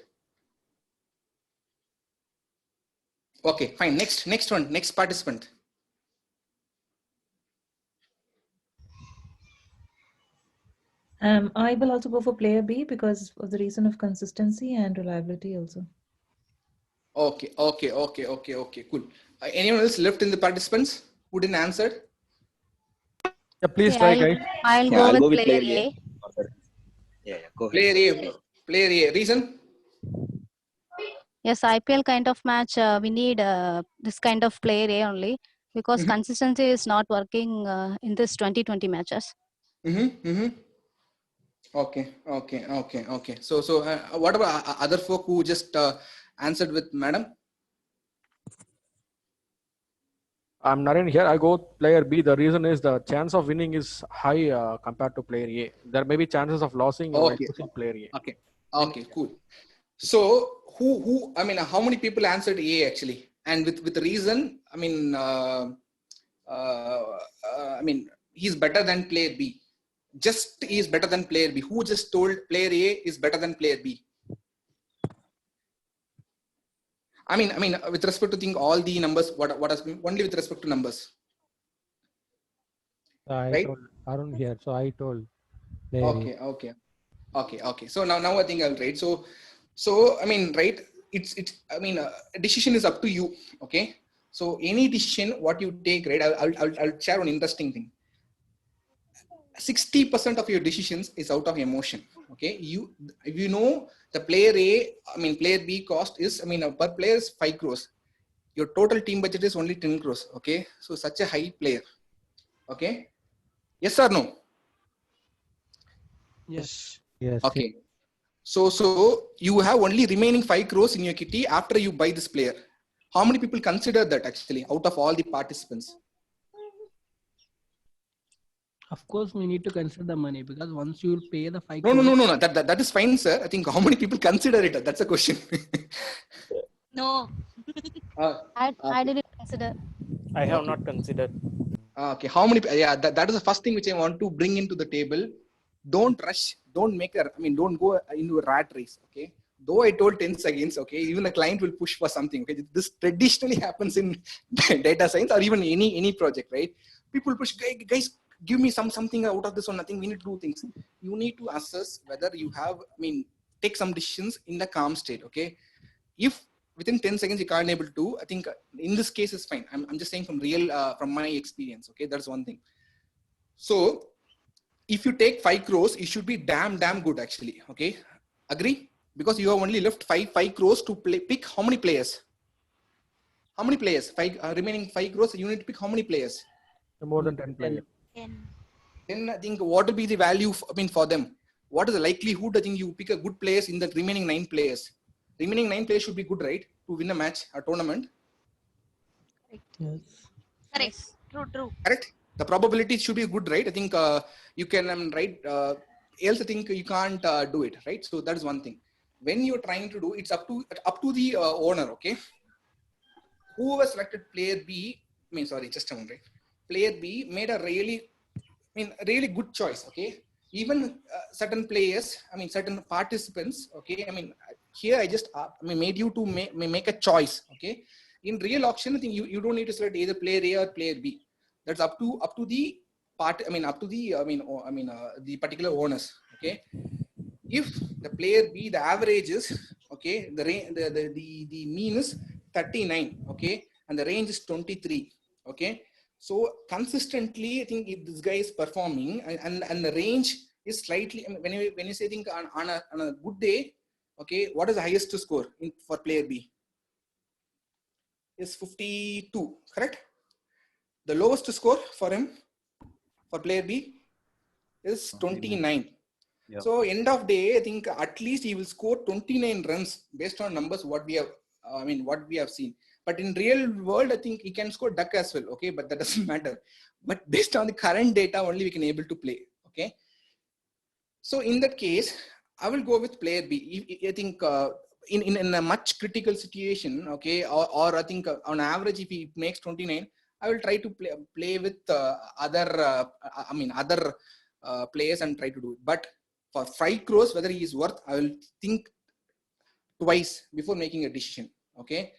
Okay, fine. Next one. Next participant. I will also go for player B because of the reason of consistency and reliability also. Okay. Cool. Anyone else left in the participants who didn't answer? Yeah, please try, guys. I'll go with player A. Yeah, go ahead. Player A. Reason? Yes, IPL kind of match, we need this kind of player A only because consistency is not working in this 2020 matches. Okay. So what about other folk who just answered with madam? I'm not in here. I go player B. The reason is the chance of winning is high compared to player A. There may be chances of losing while choosing player A. Okay, cool. So who? I mean, how many people answered A actually? And with the reason, I mean, he's better than player B. Just he is better than player B. Who just told player A is better than player B? I mean, with respect to think all the numbers, what has been only with respect to numbers. I told Arun here, so I told. Okay. So now I think I'll write. So I mean, right? It's a decision is up to you. Okay. So any decision what you take, right? I'll share one interesting thing. 60% of your decisions is out of emotion. Okay. If you know the player A, player B cost is, per player is 5 crores. Your total team budget is only 10 crores. Okay. So such a high player. Okay. Yes or no? Yes. Okay. So you have only remaining 5 crores in your kitty after you buy this player. How many people consider that actually out of all the participants? Of course, we need to consider the money because once you will pay the 5 crores. No. That is fine, sir. I think how many people consider it? That's a question. No. I didn't consider. I have not considered. Okay. How many? Yeah, that is the first thing which I want to bring into the table. Don't rush. Don't go into a rat race. Okay. Though I told 10 seconds, okay, even a client will push for something. Okay. This traditionally happens in data science or even any project, right? People push, guys, give me something out of this or nothing. We need to do things. You need to assess whether you have, take some decisions in the calm state. Okay. If within 10 seconds you can't able to, I think in this case is fine. I'm just saying from my experience. Okay. That's one thing. So if you take 5 crores, it should be damn good actually. Okay. Agree? Because you have only left 5 crores to pick how many players? How many players? Remaining 5 crores, you need to pick how many players? More than 10 players. Then I think what will be the value for them? What is the likelihood? I think you pick a good players in the remaining 9 players. Remaining 9 players should be good, right? To win a match, a tournament. Yes. Correct. True. Correct. The probability should be good, right? I think you can right. Else I think you can't do it, right? So that is one thing. When you're trying to do, it's up to the owner. Okay. Whoever selected player B, just a moment, right? Player B made a really good choice. Okay. Even certain players, certain participants. Okay. Here I just made you to make a choice. Okay. In real auction, I think you don't need to select either player A or player B. That's up to the part. The particular owners. Okay, if the player B, the average is, okay, the mean is 39, okay, and the range is 23, okay. So consistently, I think if this guy is performing and the range is slightly, I mean, when you say, I think on a good day, okay, what is the highest score for player B? Is 52, correct? The lowest score for him, for player B, is 29. Yeah. So end of day, I think at least he will score 29 runs based on numbers what we have, what we have seen. But in real world, I think he can score duck as well. Okay, but that doesn't matter. But based on the current data, only we can able to play. Okay. So in that case, I will go with player B. I think in a much critical situation, okay, or I think on average, if he makes 29, I will try to play with other players and try to do it. But for 5 crores, whether he is worth, I will think twice before making a decision. Okay,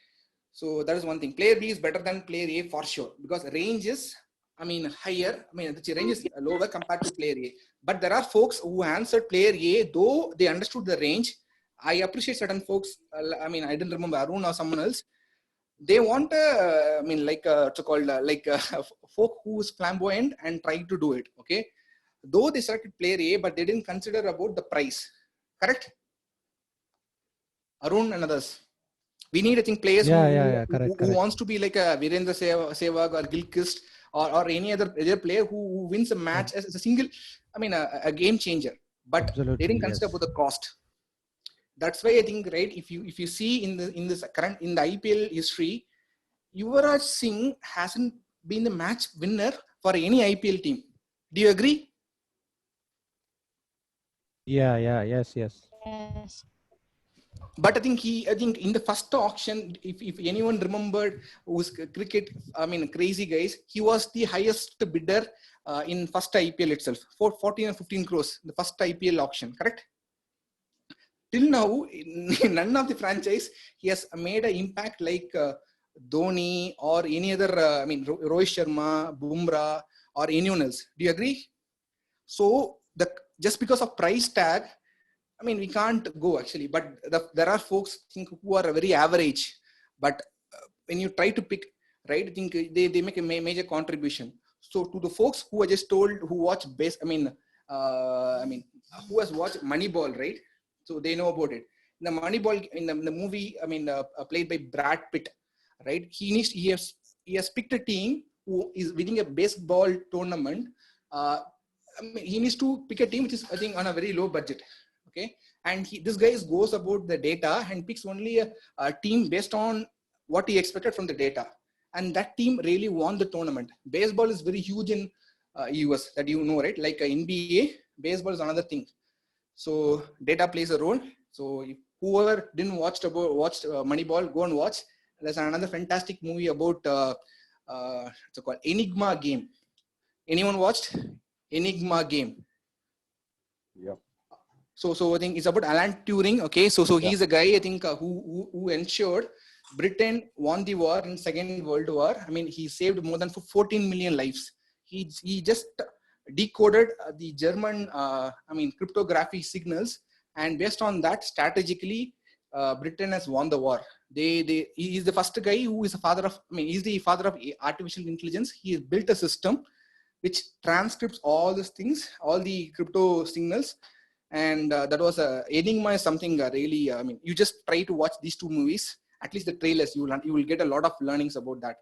so that is one thing. Player B is better than player A for sure, because range is, higher. The range is lower compared to player A. But there are folks who answered player A, though they understood the range. I appreciate certain folks. I didn't remember Arun or someone else. They want folk who is flamboyant and trying to do it. Okay, though they selected player A, but they didn't consider about the price. Correct? Arun and others. We need, I think, players who wants to be like a Virendra Sehwag or Gilchrist or any other player who wins a match as a single, a game changer. But Absolutely, they didn't consider about the cost. That's why I think, right, if you see in the IPL history, Yuvraj Singh hasn't been the match winner for any IPL team. Do you agree? Yes. But I think in the first auction, if anyone remembered, who's cricket, crazy guys, he was the highest bidder in first IPL itself, for 14 or 15 crores, the first IPL auction, correct? Till now, none of the franchise he has made an impact like Dhoni or any other, Rohit Sharma, Bumrah, or anyone else. Do you agree? So just because of price tag, we can't go actually. But there are folks who are very average. But when you try to pick, right, I think they make a major contribution. So to the folks who I just told, who watch who has watched Moneyball, right? So they know about it. In the Moneyball, in the movie, played by Brad Pitt, right? He has picked a team who is winning a baseball tournament. He needs to pick a team which is, I think, on a very low budget. Okay, and this guy goes about the data and picks only a team based on what he expected from the data, and that team really won the tournament. Baseball is very huge in US, that you know, right? Like NBA, baseball is another thing. So data plays a role. So if whoever didn't watch Moneyball, go and watch. There's another fantastic movie about it's called Enigma Game. Anyone watched Enigma Game? Yeah. So I think it's about Alan Turing. Okay, so he's a guy, I think, who ensured Britain won the war in Second World War. He saved more than 14 million lives. He just decoded the German cryptography signals, and based on that, strategically, Britain has won the war. He is the first guy who is the father of, he's the father of artificial intelligence. He has built a system which transcripts all these things, all the crypto signals. And that was Enigma is something really, you just try to watch these two movies, at least the trailers, you will get a lot of learnings about that.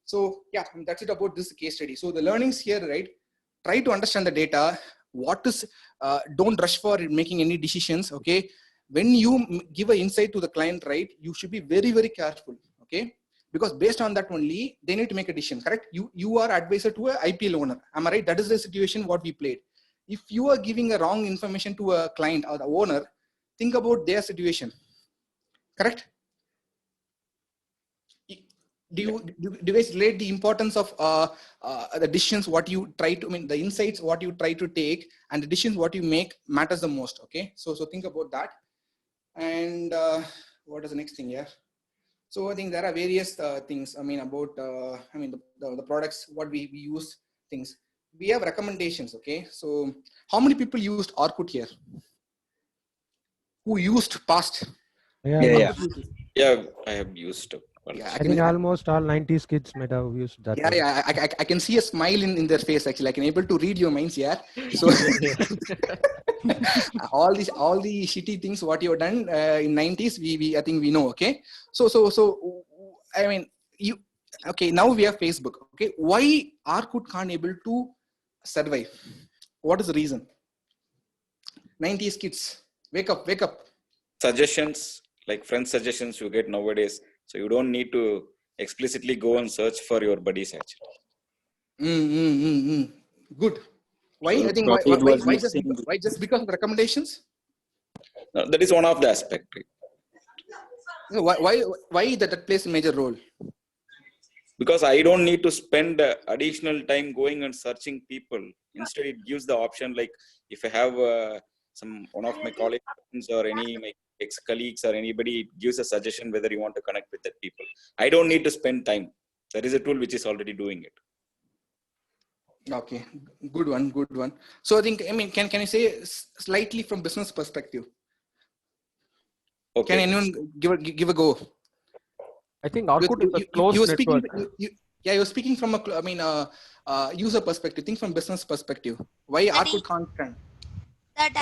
So yeah, that's it about this case study. So the learnings here, right? Try to understand the data. Don't rush for making any decisions. Okay, when you give an insight to the client, right, you should be very, very careful. Okay, because based on that only they need to make a decision. Correct? You are advisor to a IPL owner. Am I right? That is the situation what we played. If you are giving a wrong information to a client or the owner, think about their situation. Correct? Do you guys relate the importance of the decisions what you try to, the insights what you try to take, and the decisions what you make matters the most. Okay, so think about that. And what is the next thing here? So I think there are various things. About the products what we use things. we have recommendations. Okay, so how many people used Orkut here? Who used past? Yeah. Yeah, I have used. Yeah, I think almost all 90s kids might have used that. Yeah, one. yeah. I can see a smile in their face. Actually, I can able to read your minds. Yeah. So all the shitty things what you have done in 90s, we I think we know. Okay. So I mean you. Okay, now we have Facebook. Okay, why Orkut can't able to survive? What is the reason? 90s kids, wake up, wake up. Suggestions, like friend suggestions you get nowadays. So you don't need to explicitly go and search for your buddies actually. Good. Why? So I think probably why just because of recommendations? that is one of the aspects. Why that plays a major role? Because I don't need to spend additional time going and searching people. Instead, it gives the option, like if I have one of my colleagues or any my ex-colleagues or anybody, it gives a suggestion whether you want to connect with that people. I don't need to spend time. There is a tool which is already doing it. Okay, good one. So I think, I mean, can you say slightly from business perspective? Okay. Can anyone give a go? I think Orkut is a closed network. You're speaking from user perspective. Think from business perspective. Why Orkut can't stand? That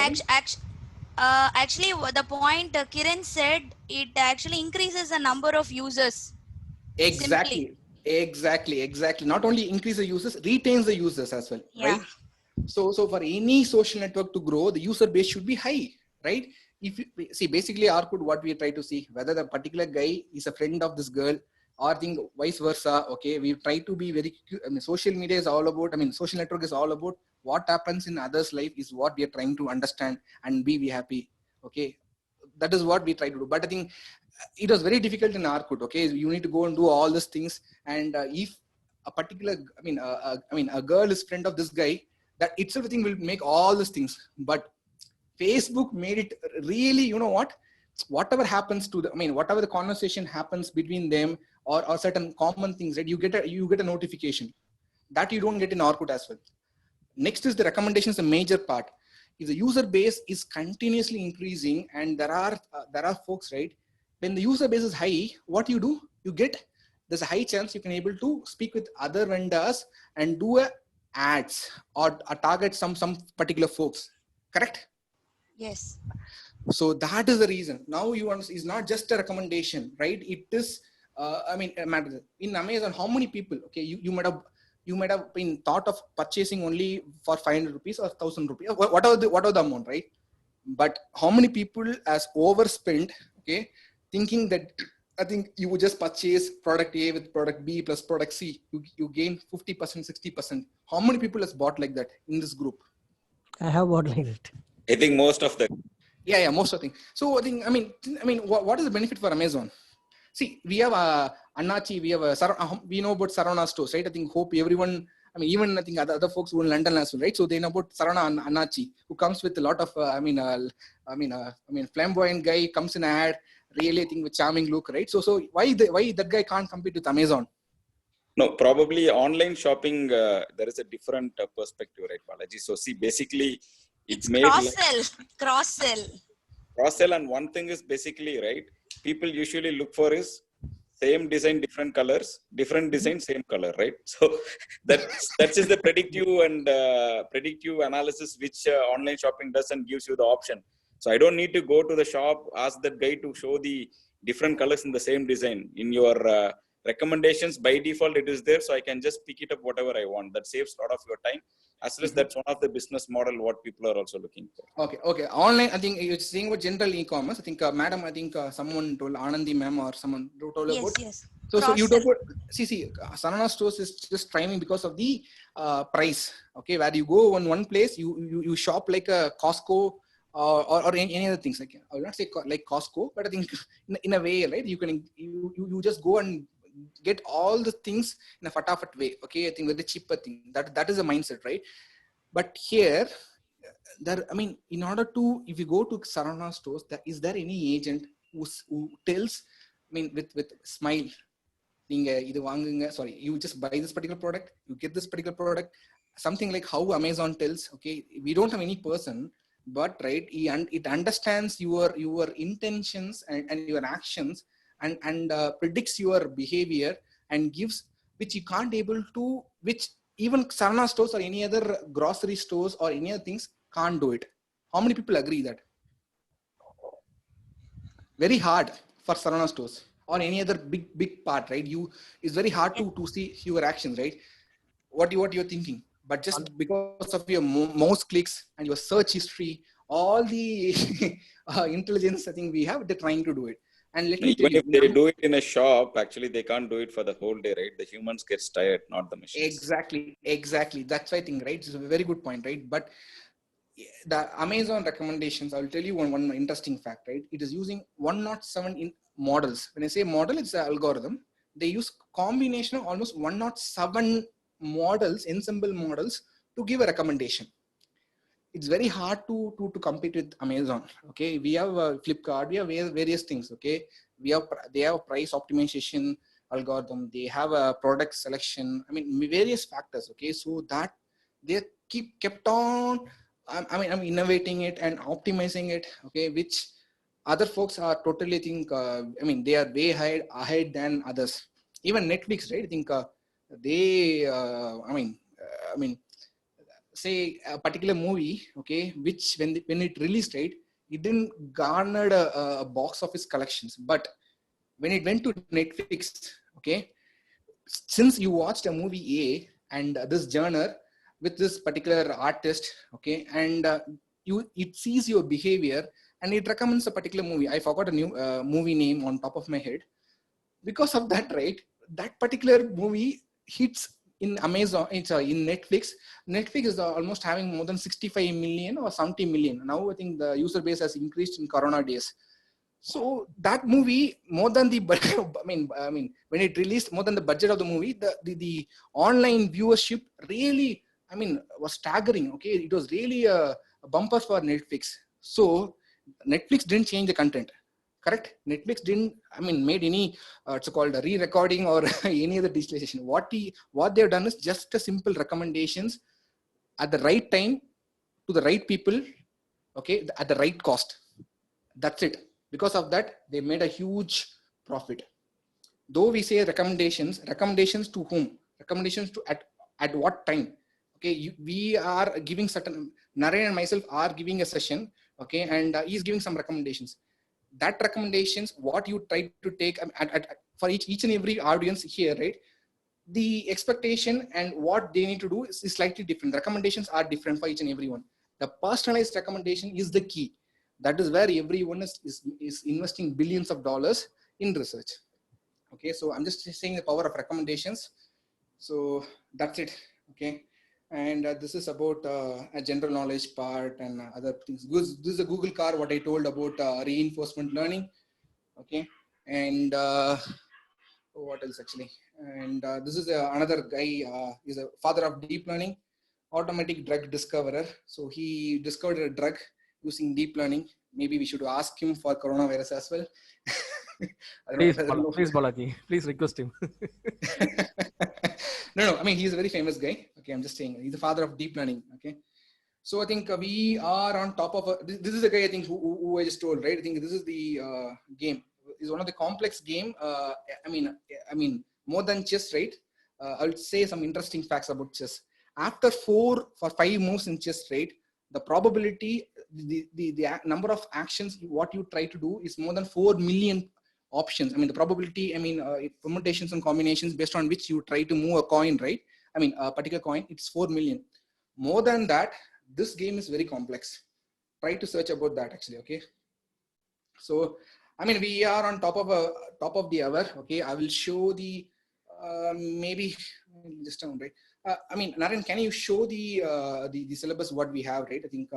actually the point Kiran said, it actually increases the number of users. Exactly. Not only increase the users, retains the users as well, right? So for any social network to grow, the user base should be high, right? If you see, basically Orkut, what we try to see, whether the particular guy is a friend of this girl or think vice versa. Okay, we try to be very, social media is all about, social network is all about what happens in others' life is what we are trying to understand and be happy. Okay, that is what we try to do. But I think it was very difficult in Orkut. Okay, you need to go and do all these things, and if a particular, a girl is friend of this guy, that itself I think will make all these things. But Facebook made it really, you know what? Whatever happens to the, whatever the conversation happens between them or certain common things, that you get a notification that you don't get in Orkut as well. Next is the recommendations, a major part. If the user base is continuously increasing and there are folks, right? When the user base is high, what you do? There's a high chance you can able to speak with other vendors and do ads or target some particular folks. Correct? Yes. So that is the reason. Now it's not just a recommendation, right? It is, in Amazon, how many people? Okay, you might have been thought of purchasing only for 500 rupees or 1,000 rupees, whatever the amount, right? But how many people has overspent? Okay, thinking that I think you would just purchase product A with product B plus product C. You gain 50%, 60%. How many people has bought like that in this group? I have bought like that. I think most of the. Yeah, most of the thing. So I think, what is the benefit for Amazon? See, we have Annachi, we have we know about Saravana stores, right? I think hope everyone, even I think other folks who in London as well, right? So they know about Saravana and Annachi, who comes with a lot of, flamboyant guy comes in ad, really I think with charming look, right? So why that guy can't compete with Amazon? No, probably online shopping, there is a different perspective, right, Balaji? So see, basically, it's made cross-sell, and one thing is basically, right, people usually look for is same design, different colors, different design, same color, right? So that's just the predictive analysis which online shopping does and gives you the option. So I don't need to go to the shop, ask that guy to show the different colors in the same design. In your recommendations, by default, it is there. So I can just pick it up whatever I want. That saves a lot of your time. As well as that's one of the business model what people are also looking for. Okay. Online, I think you're saying about general e-commerce. I think, madam, someone told Anandi ma'am or someone told about. Yes. So you talk about, see, Saravana stores is just thriving because of the price. Okay, where you go on one place, you shop like a Costco or any other things. Like, I will not say like Costco, but I think in a way, right? You just go and get all the things in a fatafat way. Okay, I think with the cheaper thing. That is a mindset, right? But here, in order to, if you go to Saravana stores, is there any agent who tells, with smile, you just buy this particular product, you get this particular product, something like how Amazon tells, okay, we don't have any person, but right, it understands your intentions and your actions and predicts your behavior and gives, which you can't able to, which even Sarana stores or any other grocery stores or any other things can't do it. How many people agree that? Very hard for Sarana stores or any other big part, right? It's very hard to see your actions, right? What you're thinking, but just because of your mouse clicks and your search history, all the intelligence I think we have, they're trying to do it. And let me tell Even you, if they do it in a shop, actually they can't do it for the whole day, right? The humans get tired, not the machines. Exactly. That's I think, right? It's a very good point, right? But the Amazon recommendations, I'll tell you one interesting fact, right? It is using 107 in models. When I say model, it's an algorithm. They use combination of almost 107 models, ensemble models, to give a recommendation. It's very hard to compete with Amazon. Okay, we have Flipkart, we have various things. Okay, they have a price optimization algorithm, they have a product selection. I mean, various factors. Okay, so that they kept on. I'm innovating it and optimizing it. Okay, which other folks are totally think. I mean, they are way ahead than others. Even Netflix, right? I think they. I mean. Say a particular movie, okay, which when it released, right, it didn't garnered a box office collections, but when it went to Netflix, okay, since you watched a movie A and this genre with this particular artist, okay, and it sees your behavior and it recommends a particular movie. I forgot a new movie name on top of my head. Because of that, right, that particular movie hits in Amazon, it's in Netflix. Netflix is almost having more than 65 million or 70 million. Now I think the user base has increased in Corona days. So that movie, more than the, I mean, when it released, more than the budget of the movie, the online viewership really, I mean, was staggering. Okay, it was really a bumper for Netflix. So Netflix didn't change the content. Correct? Netflix didn't, I mean, made any, it's called a re-recording or any other digitalization. What they've done is just a simple recommendations at the right time to the right people, okay, at the right cost. That's it. Because of that, they made a huge profit. Though we say recommendations to whom? Recommendations to at what time? Okay, we are giving certain, Naren and myself are giving a session, okay, and he's giving some recommendations. That recommendations, what you try to take for each and every audience here, right? The expectation and what they need to do is slightly different. Recommendations are different for each and every one. The personalized recommendation is the key. That is where everyone is investing billions of dollars in research. Okay, so I'm just saying the power of recommendations. So that's it. Okay. And this is about a general knowledge part and other things. This is a Google car, what I told about reinforcement learning. Okay. And what else actually? And this is another guy, is a father of deep learning, automatic drug discoverer. So he discovered a drug using deep learning. Maybe we should ask him for coronavirus as well. Please, Balaji, please request him. No, I mean, he's a very famous guy. Okay, I'm just saying, he's the father of deep learning. Okay, so I think we are on top of this is the guy I think who I just told, right? I think this is the game. Is one of the complex game. I mean, more than chess, right? I'll say some interesting facts about chess. After 4 or 5 moves in chess, right? The probability, the number of actions what you try to do is more than 4 million options. I mean, the probability, I mean, permutations and combinations based on which you try to move a coin, right? I mean, a particular coin, it's 4 million. More than that, this game is very complex. Try to search about that actually, okay? So, I mean, we are on top of the hour, okay? I will show the, maybe, just a moment, right? I mean, Naren, can you show the syllabus what we have, right? I think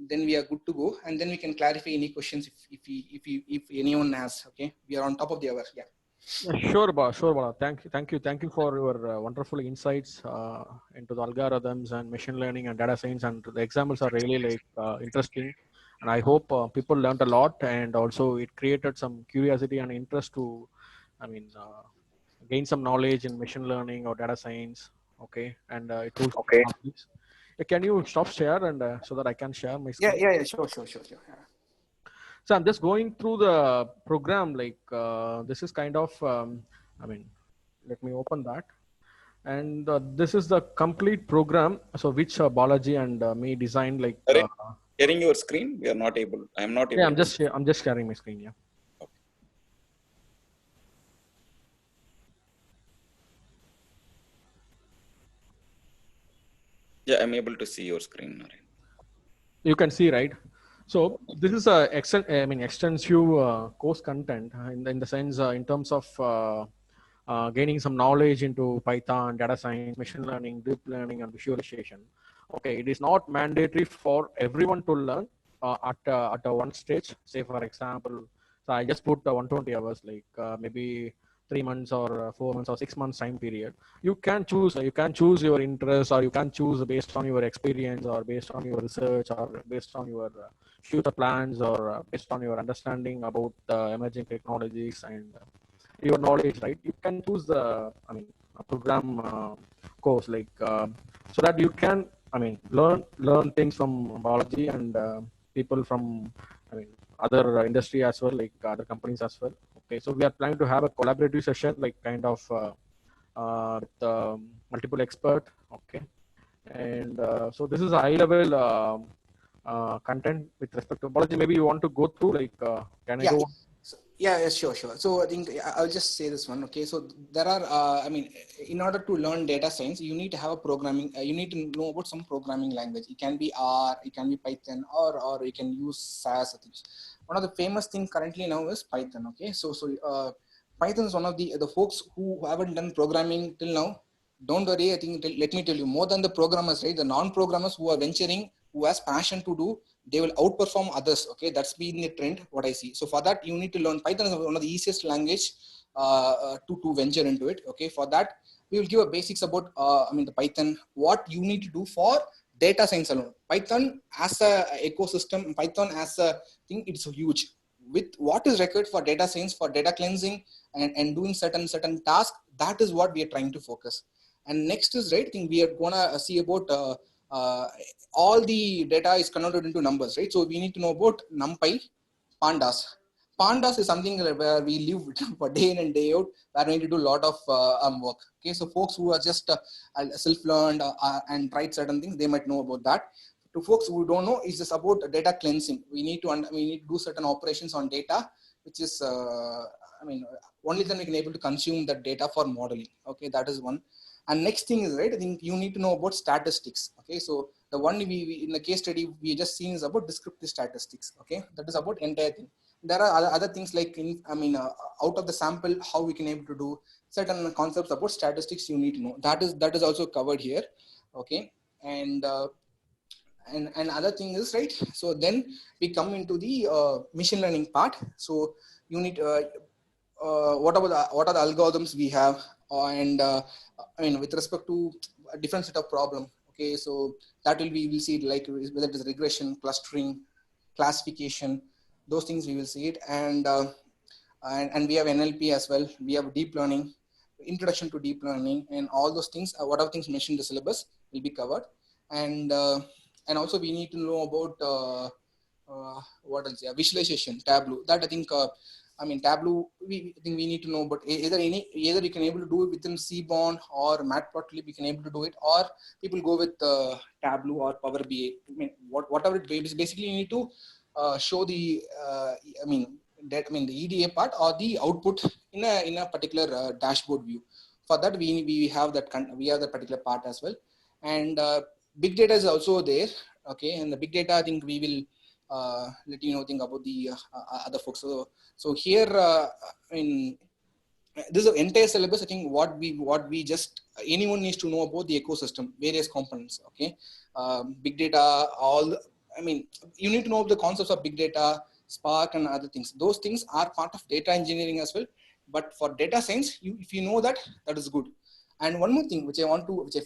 then we are good to go, and then we can clarify any questions if anyone has. Okay, we are on top of the hour. Yeah. Sure, Bala. Thank you for your wonderful insights into the algorithms and machine learning and data science, and the examples are really interesting. And I hope people learned a lot, and also it created some curiosity and interest to, I mean, gain some knowledge in machine learning or data science Okay, and it will. Okay. Can you stop share and so that I can share my screen? Yeah. Sure. Yeah. So I'm just going through the program. Like this is kind of. I mean, let me open that. And this is the complete program. So which Balaji and me designed. Like sharing your screen, we are not able. I am not able. Yeah, I'm just sharing my screen. Yeah. Yeah, I'm able to see your screen. You can see, right? So this is a extensive course content in the sense in terms of gaining some knowledge into Python, data science, machine learning, deep learning, and visualization. Okay, it is not mandatory for everyone to learn at a one stage. Say for example, so I just put 120 hours, like maybe 3 months or 4 months or 6 months time period. You can choose your interest, or you can choose based on your experience, or based on your research, or based on your future plans, or based on your understanding about emerging technologies and your knowledge, right? You can choose a program course, like so that you can learn things from biology and people from other industry as well, like other companies as well. Okay, so we are planning to have a collaborative session, like kind of with multiple expert. Okay, and so this is a high level content with respect to biology. Maybe you want to go through, like can I go? Yeah, sure. So I think I'll just say this one. Okay, so there are, in order to learn data science, you need to have a programming. You need to know about some programming language. It can be R, it can be Python, or you can use SAS. One of the famous things currently now is Python. Okay, so Python is one of the folks who haven't done programming till now. Don't worry. I think let me tell you, more than the programmers, right? The non-programmers who are venturing, who has passion to do, they will outperform others. Okay, that's been the trend, what I see. So for that, you need to learn Python. Is one of the easiest language to venture into it. Okay, for that, we will give a basics about the Python, what you need to do for data science alone. Python as a ecosystem, Python as a thing, it's huge. With what is required for data science, for data cleansing, and doing certain tasks, that is what we are trying to focus. And next is, right, I think we are gonna see about all the data is converted into numbers, right? So we need to know about NumPy, Pandas. Pandas is something where we live for day in and day out, where we need to do a lot of work. Okay, so folks who are just self-learned and tried certain things, they might know about that. To folks who don't know, it's just about data cleansing. We need to do certain operations on data, which is only then we can able to consume that data for modeling. Okay, that is one. And next thing is, right, I think you need to know about statistics. Okay, so the one we in the case study we just seen is about descriptive statistics. Okay, that is about entire thing. There are other things like out of the sample, how we can able to do certain concepts about statistics. You need to know that is also covered here. Okay, and other thing is, right, so then we come into the machine learning part. So you need what are the algorithms we have, and with respect to a different set of problem. Okay, so that will be, we'll see it, like whether it is regression, clustering, classification, those things we will see it. And we have NLP as well. We have deep learning, introduction to deep learning, and all those things, whatever things mentioned in the syllabus will be covered. And also we need to know about what else? Yeah, visualization, Tableau. That I think Tableau, I think we need to know, but either you can able to do it within Seaborn or Matplotlib, we can able to do it, or people go with Tableau or Power BI. Whatever it is, basically you need to show the the EDA part or the output in a particular dashboard view. For that, we have that particular part as well. And big data is also there. Okay, and the big data, I think we will let you know think about the other folks. So here this is the entire syllabus. I think what we just anyone needs to know about the ecosystem, various components. Okay, big data, you need to know the concepts of big data, Spark, and other things. Those things are part of data engineering as well. But for data science, if you know that is good. And one more thing which I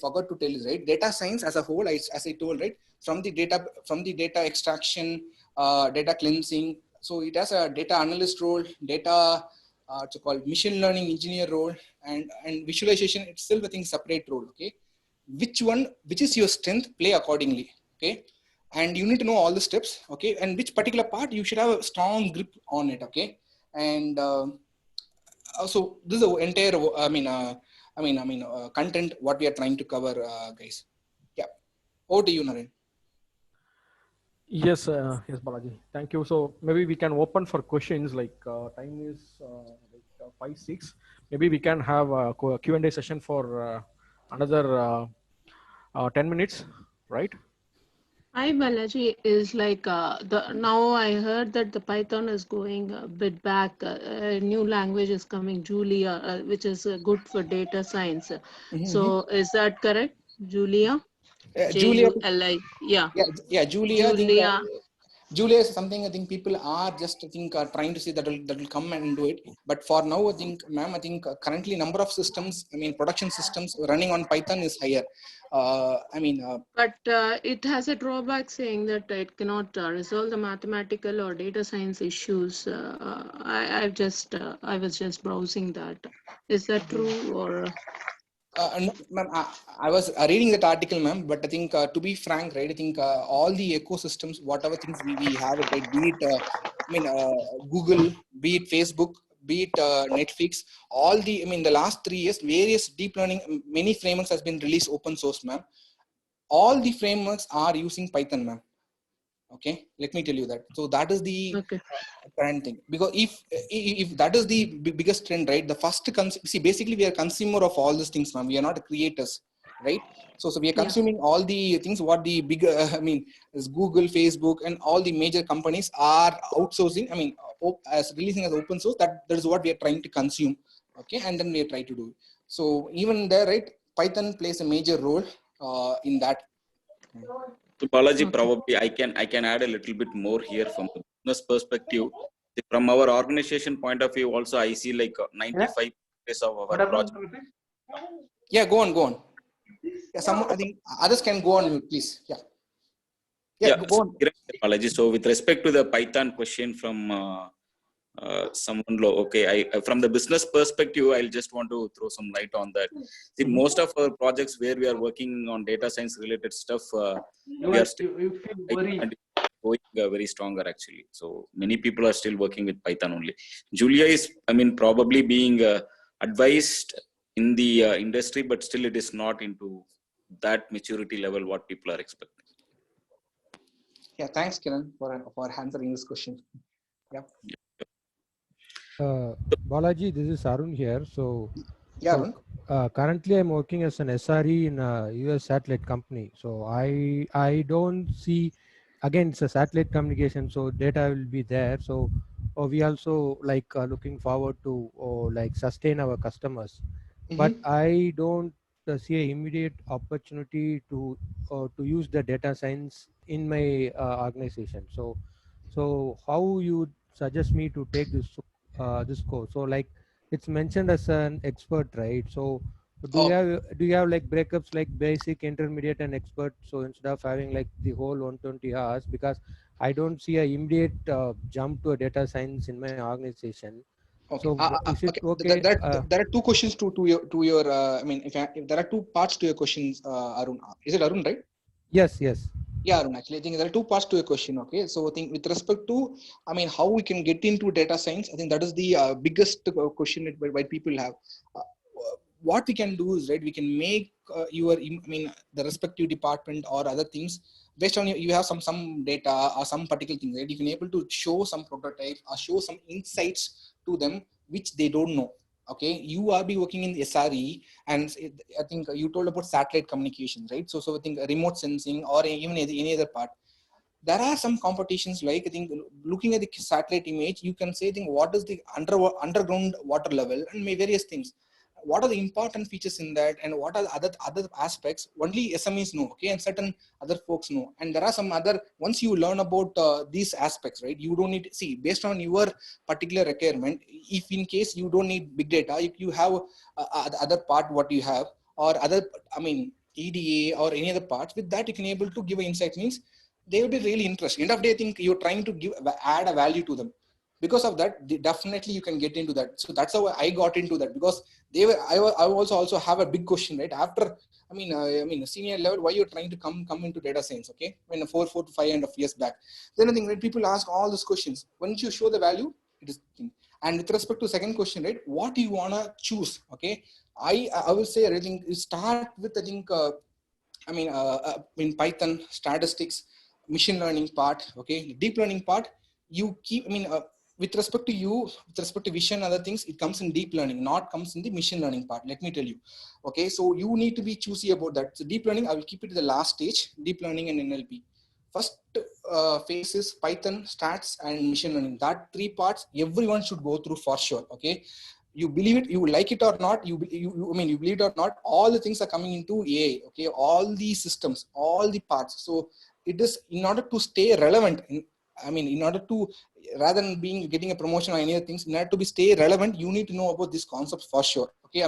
forgot to tell is, right, data science as a whole, as I told, right, from the data extraction, data cleansing. So it has a data analyst role, data machine learning engineer role, and visualization itself, I think, separate role. Okay, which is your strength, play accordingly. Okay. And you need to know all the steps. Okay. And which particular part you should have a strong grip on it. Okay. And so this is the entire, content what we are trying to cover, guys. Yeah. Over to you, Naren. Yes, yes, Balaji. Thank you. So maybe we can open for questions. Like time is 5-6. Maybe we can have a Q&A session for another 10 minutes, right? Hi, Balaji. Is like now I heard that the Python is going a bit back. A new language is coming, Julia, which is good for data science. So is that correct, Julia? Julia. Julia. Yeah. Yeah, Julia. Julia. Julia is something I think people are just trying to see that will come and do it. But for now, I think, ma'am, currently number of systems, production systems running on Python is higher. But it has a drawback saying that it cannot resolve the mathematical or data science issues. I was just browsing that. Is that true or? No, ma'am, I was reading that article, ma'am, but I think to be frank, right, I think all the ecosystems, whatever things we have, right, be it, Google, be it Facebook, be it Netflix, all the, the last 3 years, various deep learning, many frameworks has been released open source, ma'am. All the frameworks are using Python, ma'am. Okay, let me tell you that. So that is the current thing, because if that is the biggest trend, right, the first see, basically we are consumer of all these things, ma'am. We are not creators, right? So we are consuming all the things what the big is Google, Facebook, and all the major companies are outsourcing, as releasing as open source. That is what we are trying to consume. Okay, and then we try to do it. So even there, right, Python plays a major role in that. So Balaji, probably I can add a little bit more here from the business perspective. From our organization point of view, also I see like 95% of our project. Yeah, go on. Yeah, I think others can go on, please. Yeah, go on. Balaji. So with respect to the Python question from someone low, okay, from the business perspective, I'll just want to throw some light on that. See, most of our projects where we are working on data science related stuff, we are still going very stronger actually. So many people are still working with Python only. Julia is, probably being advised in the industry, but still it is not into that maturity level what people are expecting. Yeah, thanks, Kiran, for answering this question. Yeah. Balaji, this is Arun here. So, yeah, currently I'm working as an SRE in a US satellite company. So I don't see, again, it's a satellite communication, so data will be there. So we also looking forward to sustain our customers. But I don't see an immediate opportunity to use the data science in my organization. So how you suggest me to take this course? So it's mentioned as an expert, right? So do you have breakups like basic, intermediate, and expert? So instead of having the whole 120 hours, because I don't see an immediate jump to a data science in my organization. Okay. So is it okay? There are two questions to your if there are two parts to your questions, Arun. Is it Arun, right? Yes. Yeah, Arun, actually, I think there are two parts to your question. Okay, so I think with respect to, how we can get into data science, I think that is the biggest question that why people have. What we can do is, right, we can make the respective department or other things based on you have some data or some particular thing, right? You can able to show some prototypes or show some insights to them which they don't know. Okay, you are be working in SRE, and I think you told about satellite communications, right? So I think remote sensing or even any other part. There are some competitions, like I think looking at the satellite image, you can say, I think, what is the underground water level and various things. What are the important features in that, and what are the other aspects only SMEs know, okay, and certain other folks know. And there are some other, once you learn about these aspects, right, you don't need, see, based on your particular requirement, if in case you don't need big data, if you have other part what you have, or other, EDA or any other parts, with that you can able to give an insight, means they will be really interested. End of the day, I think you're trying to add a value to them. because of that, definitely you can get into that. So that's how I got into that, because I also have a big question, right? After, I mean, senior level, why you're trying to come into data science, okay? When 4 to 5 years back, then I think when people ask all these questions, once you show the value, it is. And with respect to second question, right? What do you wanna choose? Okay, I will say, I think you start with, I think, in Python, statistics, machine learning part, okay, deep learning part. You keep, with respect to vision, other things, it comes in deep learning, not comes in the machine learning part. Let me tell you. Okay, so you need to be choosy about that. So deep learning, I will keep it to the last stage, deep learning and NLP. First phase is Python, stats, and machine learning. That 3 parts everyone should go through for sure. Okay, you believe it, you like it or not, you believe it or not, all the things are coming into AI. Okay, all these systems, all the parts. So it is, in order to stay relevant, in order to, rather than getting a promotion or any other things, in order to stay relevant, you need to know about these concepts for sure. Okay,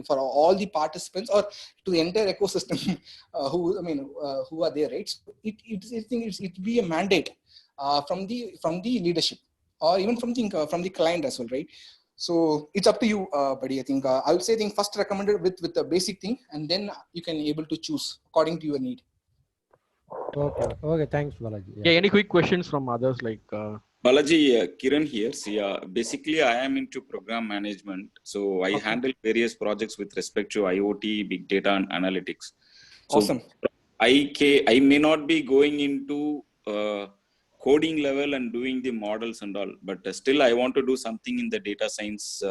for all the participants or to the entire ecosystem, who are there, right? So it be a mandate from the leadership, or even from the client as well, right? So it's up to you, buddy. I think I would say, first recommended with the basic thing, and then you can able to choose according to your need. Okay, thanks, Balaji. Yeah, any quick questions from others, like Balaji, Kiran here. See, basically, I am into program management. So I handle various projects with respect to IoT, big data, and analytics. So awesome. I may not be going into coding level and doing the models and all, but still I want to do something in the data science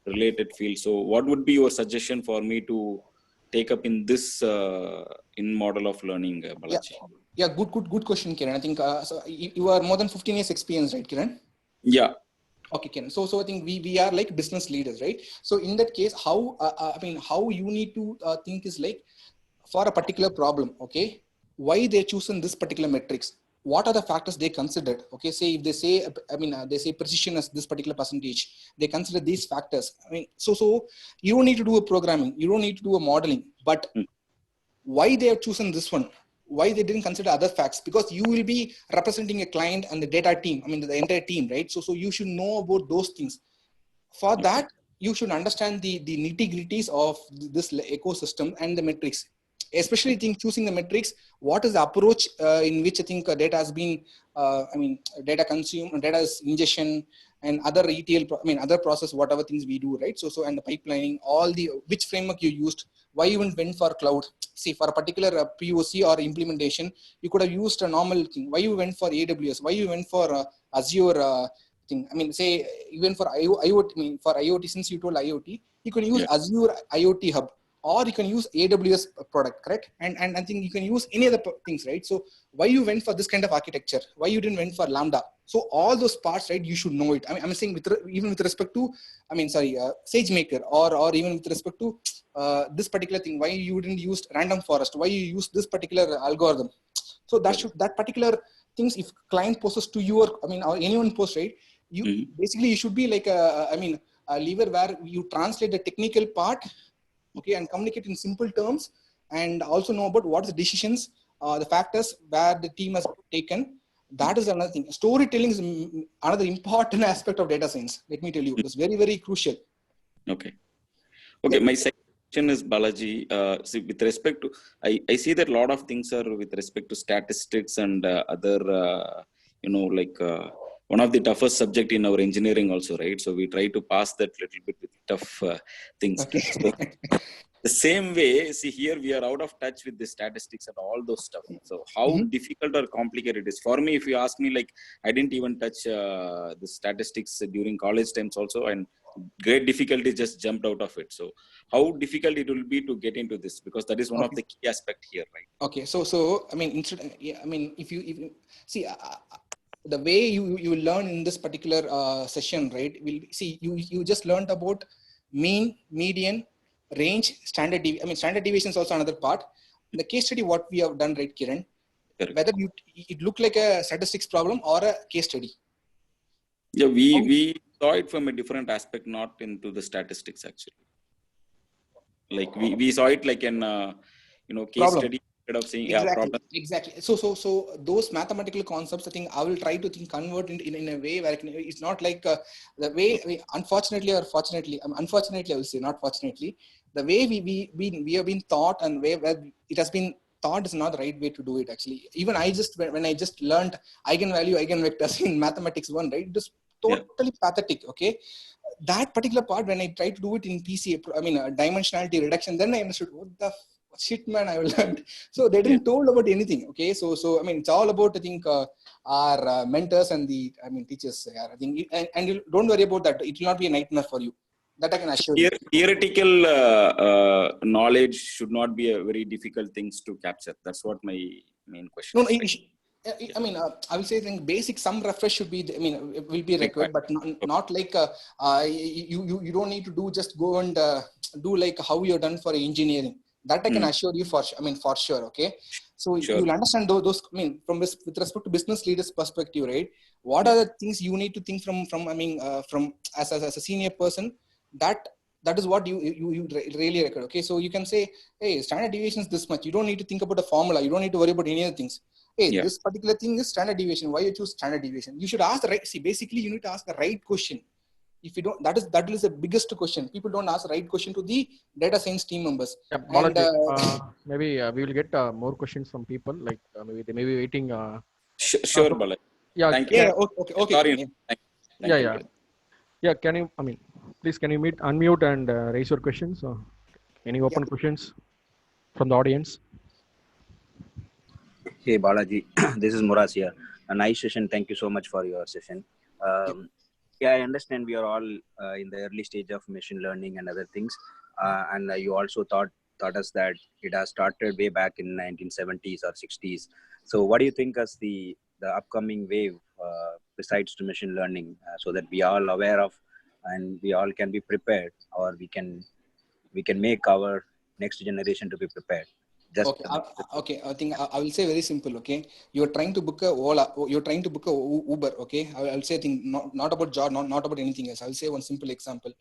related field. So what would be your suggestion for me to take up in this in model of learning, Balaji? Yeah, good question, Kiran. I think so you are more than 15 years experience, right, Kiran? Yeah. Okay, Kiran. So I think we are like business leaders, right? So in that case, how you need to think is like, for a particular problem, okay, why they're choosing this particular metrics? What are the factors they considered? Okay, say if they say, they say precision as this particular percentage, they consider these factors. So you don't need to do a programming, you don't need to do a modeling, but why they have chosen this one? Why they didn't consider other facts? Because you will be representing a client and the data team, the entire team, right? So you should know about those things. For that, you should understand the nitty-gritties of this ecosystem and the metrics. Especially choosing the metrics, what is the approach in which I think data has been, data consumed, data ingestion, and other ETL, other process, whatever things we do, right? So and the pipelining, all the, which framework you used, why you went for cloud. See, for a particular POC or implementation, you could have used a normal thing. Why you went for AWS? Why you went for Azure thing? Say even for IoT, for IoT, since you told IoT, you can use Azure IoT Hub, or you can use AWS product, correct? And I think you can use any other things, right? So why you went for this kind of architecture? Why you didn't went for Lambda? So all those parts, right, you should know it. I'm saying even with respect to, SageMaker, or even with respect to this particular thing, why you didn't use random forest? Why you use this particular algorithm? So that particular things, if client poses to you, or anyone posts, right, you basically you should be like a lever where you translate the technical part, okay, and communicate in simple terms, and also know about what the decisions, the factors where the team has taken. That is another thing. Storytelling is another important aspect of data science. Let me tell you, it's very, very crucial. Okay. My second question is, Balaji, see, with respect to, I see that a lot of things are with respect to statistics and other, one of the toughest subject in our engineering also, right? So we try to pass that little bit with tough things. Okay. So the same way, see, here we are out of touch with the statistics and all those stuff. So how difficult or complicated it is for me? If you ask me, like, I didn't even touch the statistics during college times also, and great difficulty just jumped out of it. So how difficult it will be to get into this, because that is one of the key aspect here, right? Okay, so if you see, the way you learn in this particular session, right, will see, you just learned about mean, median, range, standard deviation is also another part. The case study what we have done, right, Kiran, whether it looked like a statistics problem or a case study. Yeah, we saw it from a different aspect, not into the statistics actually. Like we saw it like an case study instead of seeing Exactly. Exactly. So those mathematical concepts, I think I will try to convert in a way where it's not like the way, unfortunately or fortunately, unfortunately I will say, not fortunately, the way we have been taught and where it has been thought is not the right way to do it actually. Even I just, when I just learned eigenvalue, eigenvectors in mathematics 1, right? Just totally pathetic, okay? That particular part, when I tried to do it in PCA, dimensionality reduction, then I understood what the shit, man, I learned. So they didn't told about anything, okay? So it's all about, I think, our mentors and the, teachers. I think, and you don't worry about that. It will not be a nightmare for you. That I can assure you. Theoretical knowledge should not be a very difficult things to capture. That's what my main question is. I will say, I think basic some refresh should be, will be required, but not like you don't need to do, just go and do like how you're done for engineering. That I can assure you for sure. Okay, so you'll understand those. From with respect to business leaders' perspective, right? What are the things you need to think from as a senior person? That is what you really record. Okay, so you can say, hey, standard deviation is this much. You don't need to think about the formula. You don't need to worry about any other things. Hey, this particular thing is standard deviation. Why you choose standard deviation? You should ask the right. See, basically, you need to ask the right question. If you don't, that is the biggest question. People don't ask the right question to the data science team members. Yeah, Balaji, maybe we will get more questions from people. Like maybe they may be waiting. Sure, Balaji. Yeah. Thank you. Yeah. Okay. Sorry. Thank you. Can you? Please, can you unmute and raise your questions? Any open questions from the audience? Hey Balaji, this is Muraz here. A nice session. Thank you so much for your session. Yeah, I understand we are all in the early stage of machine learning and other things. And you also taught us that it has started way back in 1970s or 60s. So what do you think is the upcoming wave besides to machine learning, so that we are all aware of and we all can be prepared, or we can make our next generation to be prepared? Okay. I think I will say very simple. Okay, you're trying to book a Ola. You're trying to book a Uber. Okay, I'll say, I think not about job, not about anything else. I'll say one simple example.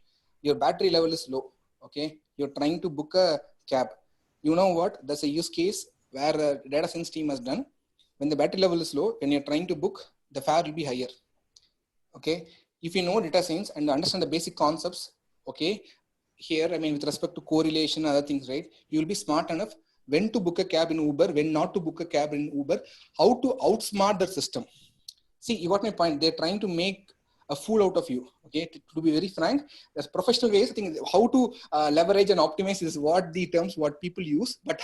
Your battery level is low. Okay, you're trying to book a cab. You know what? That's a use case where a data science team has done. When the battery level is low, when you're trying to book, the fare will be higher. Okay, if you know data science and understand the basic concepts, okay, here, with respect to correlation and other things, right? You will be smart enough when to book a cab in Uber, when not to book a cab in Uber, how to outsmart the system. See, you got my point. They're trying to make a fool out of you. Okay, to be very frank, there's professional ways. I think how to leverage and optimize is what people use, but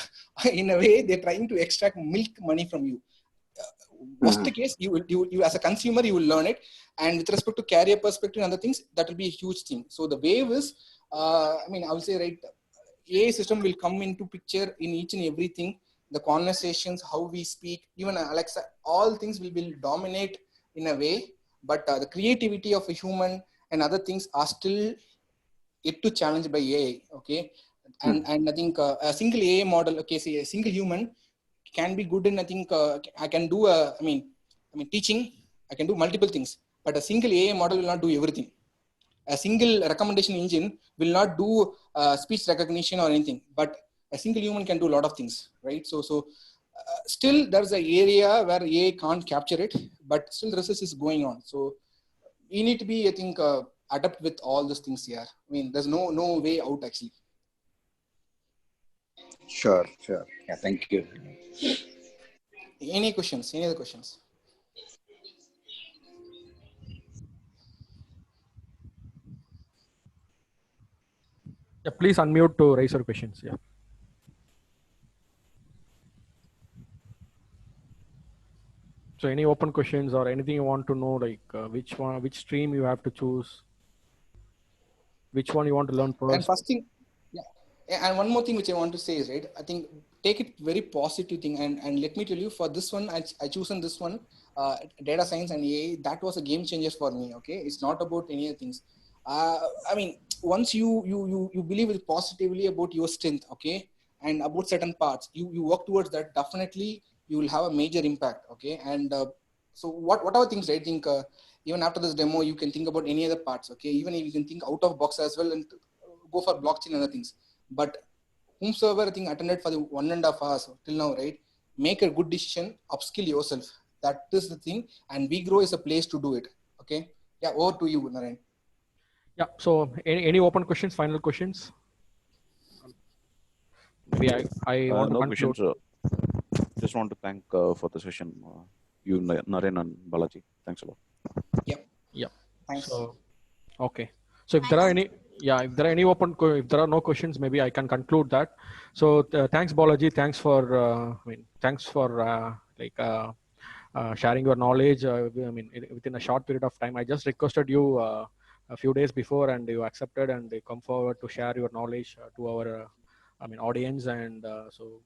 in a way, they're trying to extract milk money from you. Worst case, you as a consumer, you will learn it. And with respect to career perspective and other things, that will be a huge thing. So the wave is, I will say, right, AI system will come into picture in each and everything. The conversations, how we speak, even Alexa, all things will dominate in a way. But the creativity of a human and other things are still yet to challenge by AI. Okay, and I think a single AI model, okay, say a single human can be good in, I think I can do teaching. I can do multiple things, but a single AI model will not do everything. A single recommendation engine will not do speech recognition or anything, but a single human can do a lot of things, right? So still there's an area where AI can't capture it, but still research is going on. So we need to be, I think, adapt with all these things here. There's no way out actually. Sure. Yeah, thank you. Any questions? Any other questions? Yeah, please unmute to raise your questions. Yeah. So any open questions or anything you want to know, like which stream you have to choose, which one you want to learn first? And first thing, and one more thing which I want to say is, right, I think take it very positive thing, and let me tell you, for this one, I chosen this one, data science and AI. That was a game changer for me. Okay, it's not about any other things. Once you believe it positively about your strength, okay, and about certain parts, you work towards that, definitely you will have a major impact. Okay, and so whatever things, I think even after this demo, you can think about any other parts. Okay, even if you can think out of box as well and go for blockchain and other things. But whomsoever I think attended for the 1.5 hours till now, right? Make a good decision, upskill yourself. That is the thing, and WeGrow is a place to do it. Okay. Yeah, over to you, Naren. Yeah. So any open questions, final questions? Maybe I want to no conclude. questions. Just want to thank for the session, you, Naren and Balaji. Thanks a lot. Yeah. Yeah. Thanks. So, okay. So if there are any, if there are any if there are no questions, maybe I can conclude that. So thanks, Balaji. Thanks for, thanks for sharing your knowledge. Within a short period of time, I just requested you a few days before, and you accepted and you come forward to share your knowledge to our, audience. And so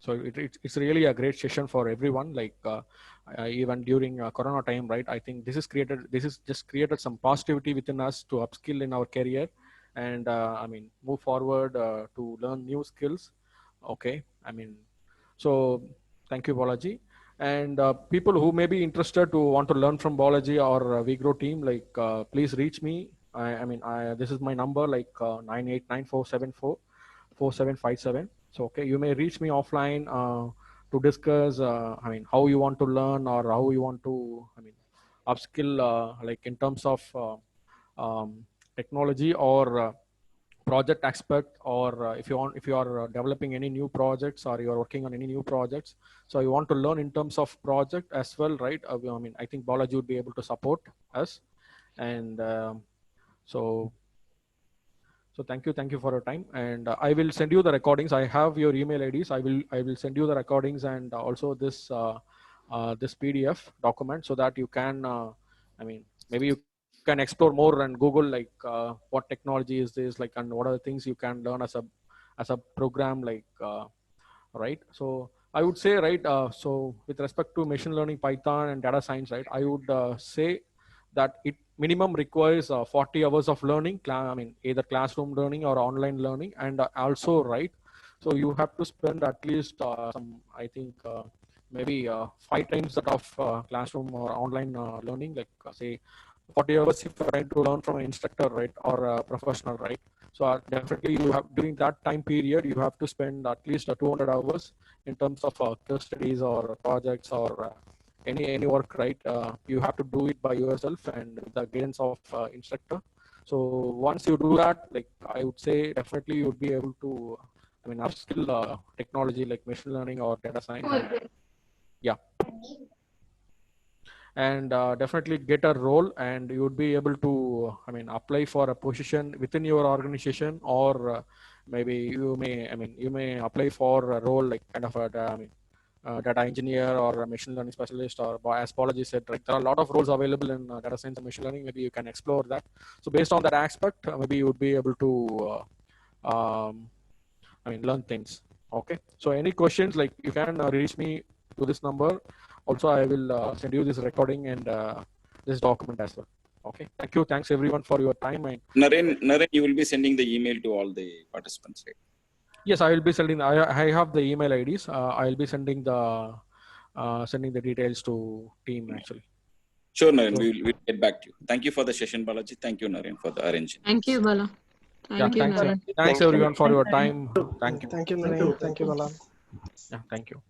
it's really a great session for everyone. Like even during Corona time, right? I think this is just created some positivity within us to upskill in our career, and move forward to learn new skills. Okay. So thank you, Balaji. And people who may be interested to want to learn from Balaji or WeGrow team, like please reach me. This is my number, like 9894744757. So okay, you may reach me offline to discuss how you want to learn, or how you want to upskill, like in terms of technology or project aspect, or if you are developing any new projects, or you are working on any new projects, so you want to learn in terms of project as well, right? I think Balaji would be able to support us. And so thank you for your time, and I will send you the recordings. I have your email IDs. I will send you the recordings, and also this this PDF document, so that you can maybe you can explore more and Google, like what technology is this, like, and what are the things you can learn as a program, like right? So I would say, right, so with respect to machine learning, Python and data science, right, I would say that it minimum requires 40 hours of learning, either classroom learning or online learning, and also, right, so you have to spend at least I think maybe 5 times that of classroom or online learning, like say 40 hours if you're trying to learn from an instructor, right, or a professional, right? So definitely you have, during that time period, you have to spend at least 200 hours in terms of case studies or projects, or any work, right? You have to do it by yourself and with the guidance of instructor. So once you do that, like I would say, definitely you would be able to upskill technology like machine learning or data science. Yeah. And definitely get a role, and you would be able to apply for a position within your organization, or maybe you may apply for a role like kind of a data engineer or a machine learning specialist, or as Balaji said, right, there are a lot of roles available in data science and machine learning. Maybe you can explore that. So based on that aspect, maybe you would be able to learn things. Okay. So any questions, like you can reach me to this number. Also, I will send you this recording and this document as well. Okay. Thank you. Thanks everyone for your time. And Naren, you will be sending the email to all the participants, right? Yes, I will be sending. I have the email IDs. I will be sending the details to team actually. Sure, Naren. So, we'll get back to you. Thank you for the session, Balaji. Thank you, Naren, for the arrangement. Thank you, Bala. Thank you, Naren. Thanks everyone for your time. Thank you. Thank you, Naren. Thank you, Bala. Yeah, thank you.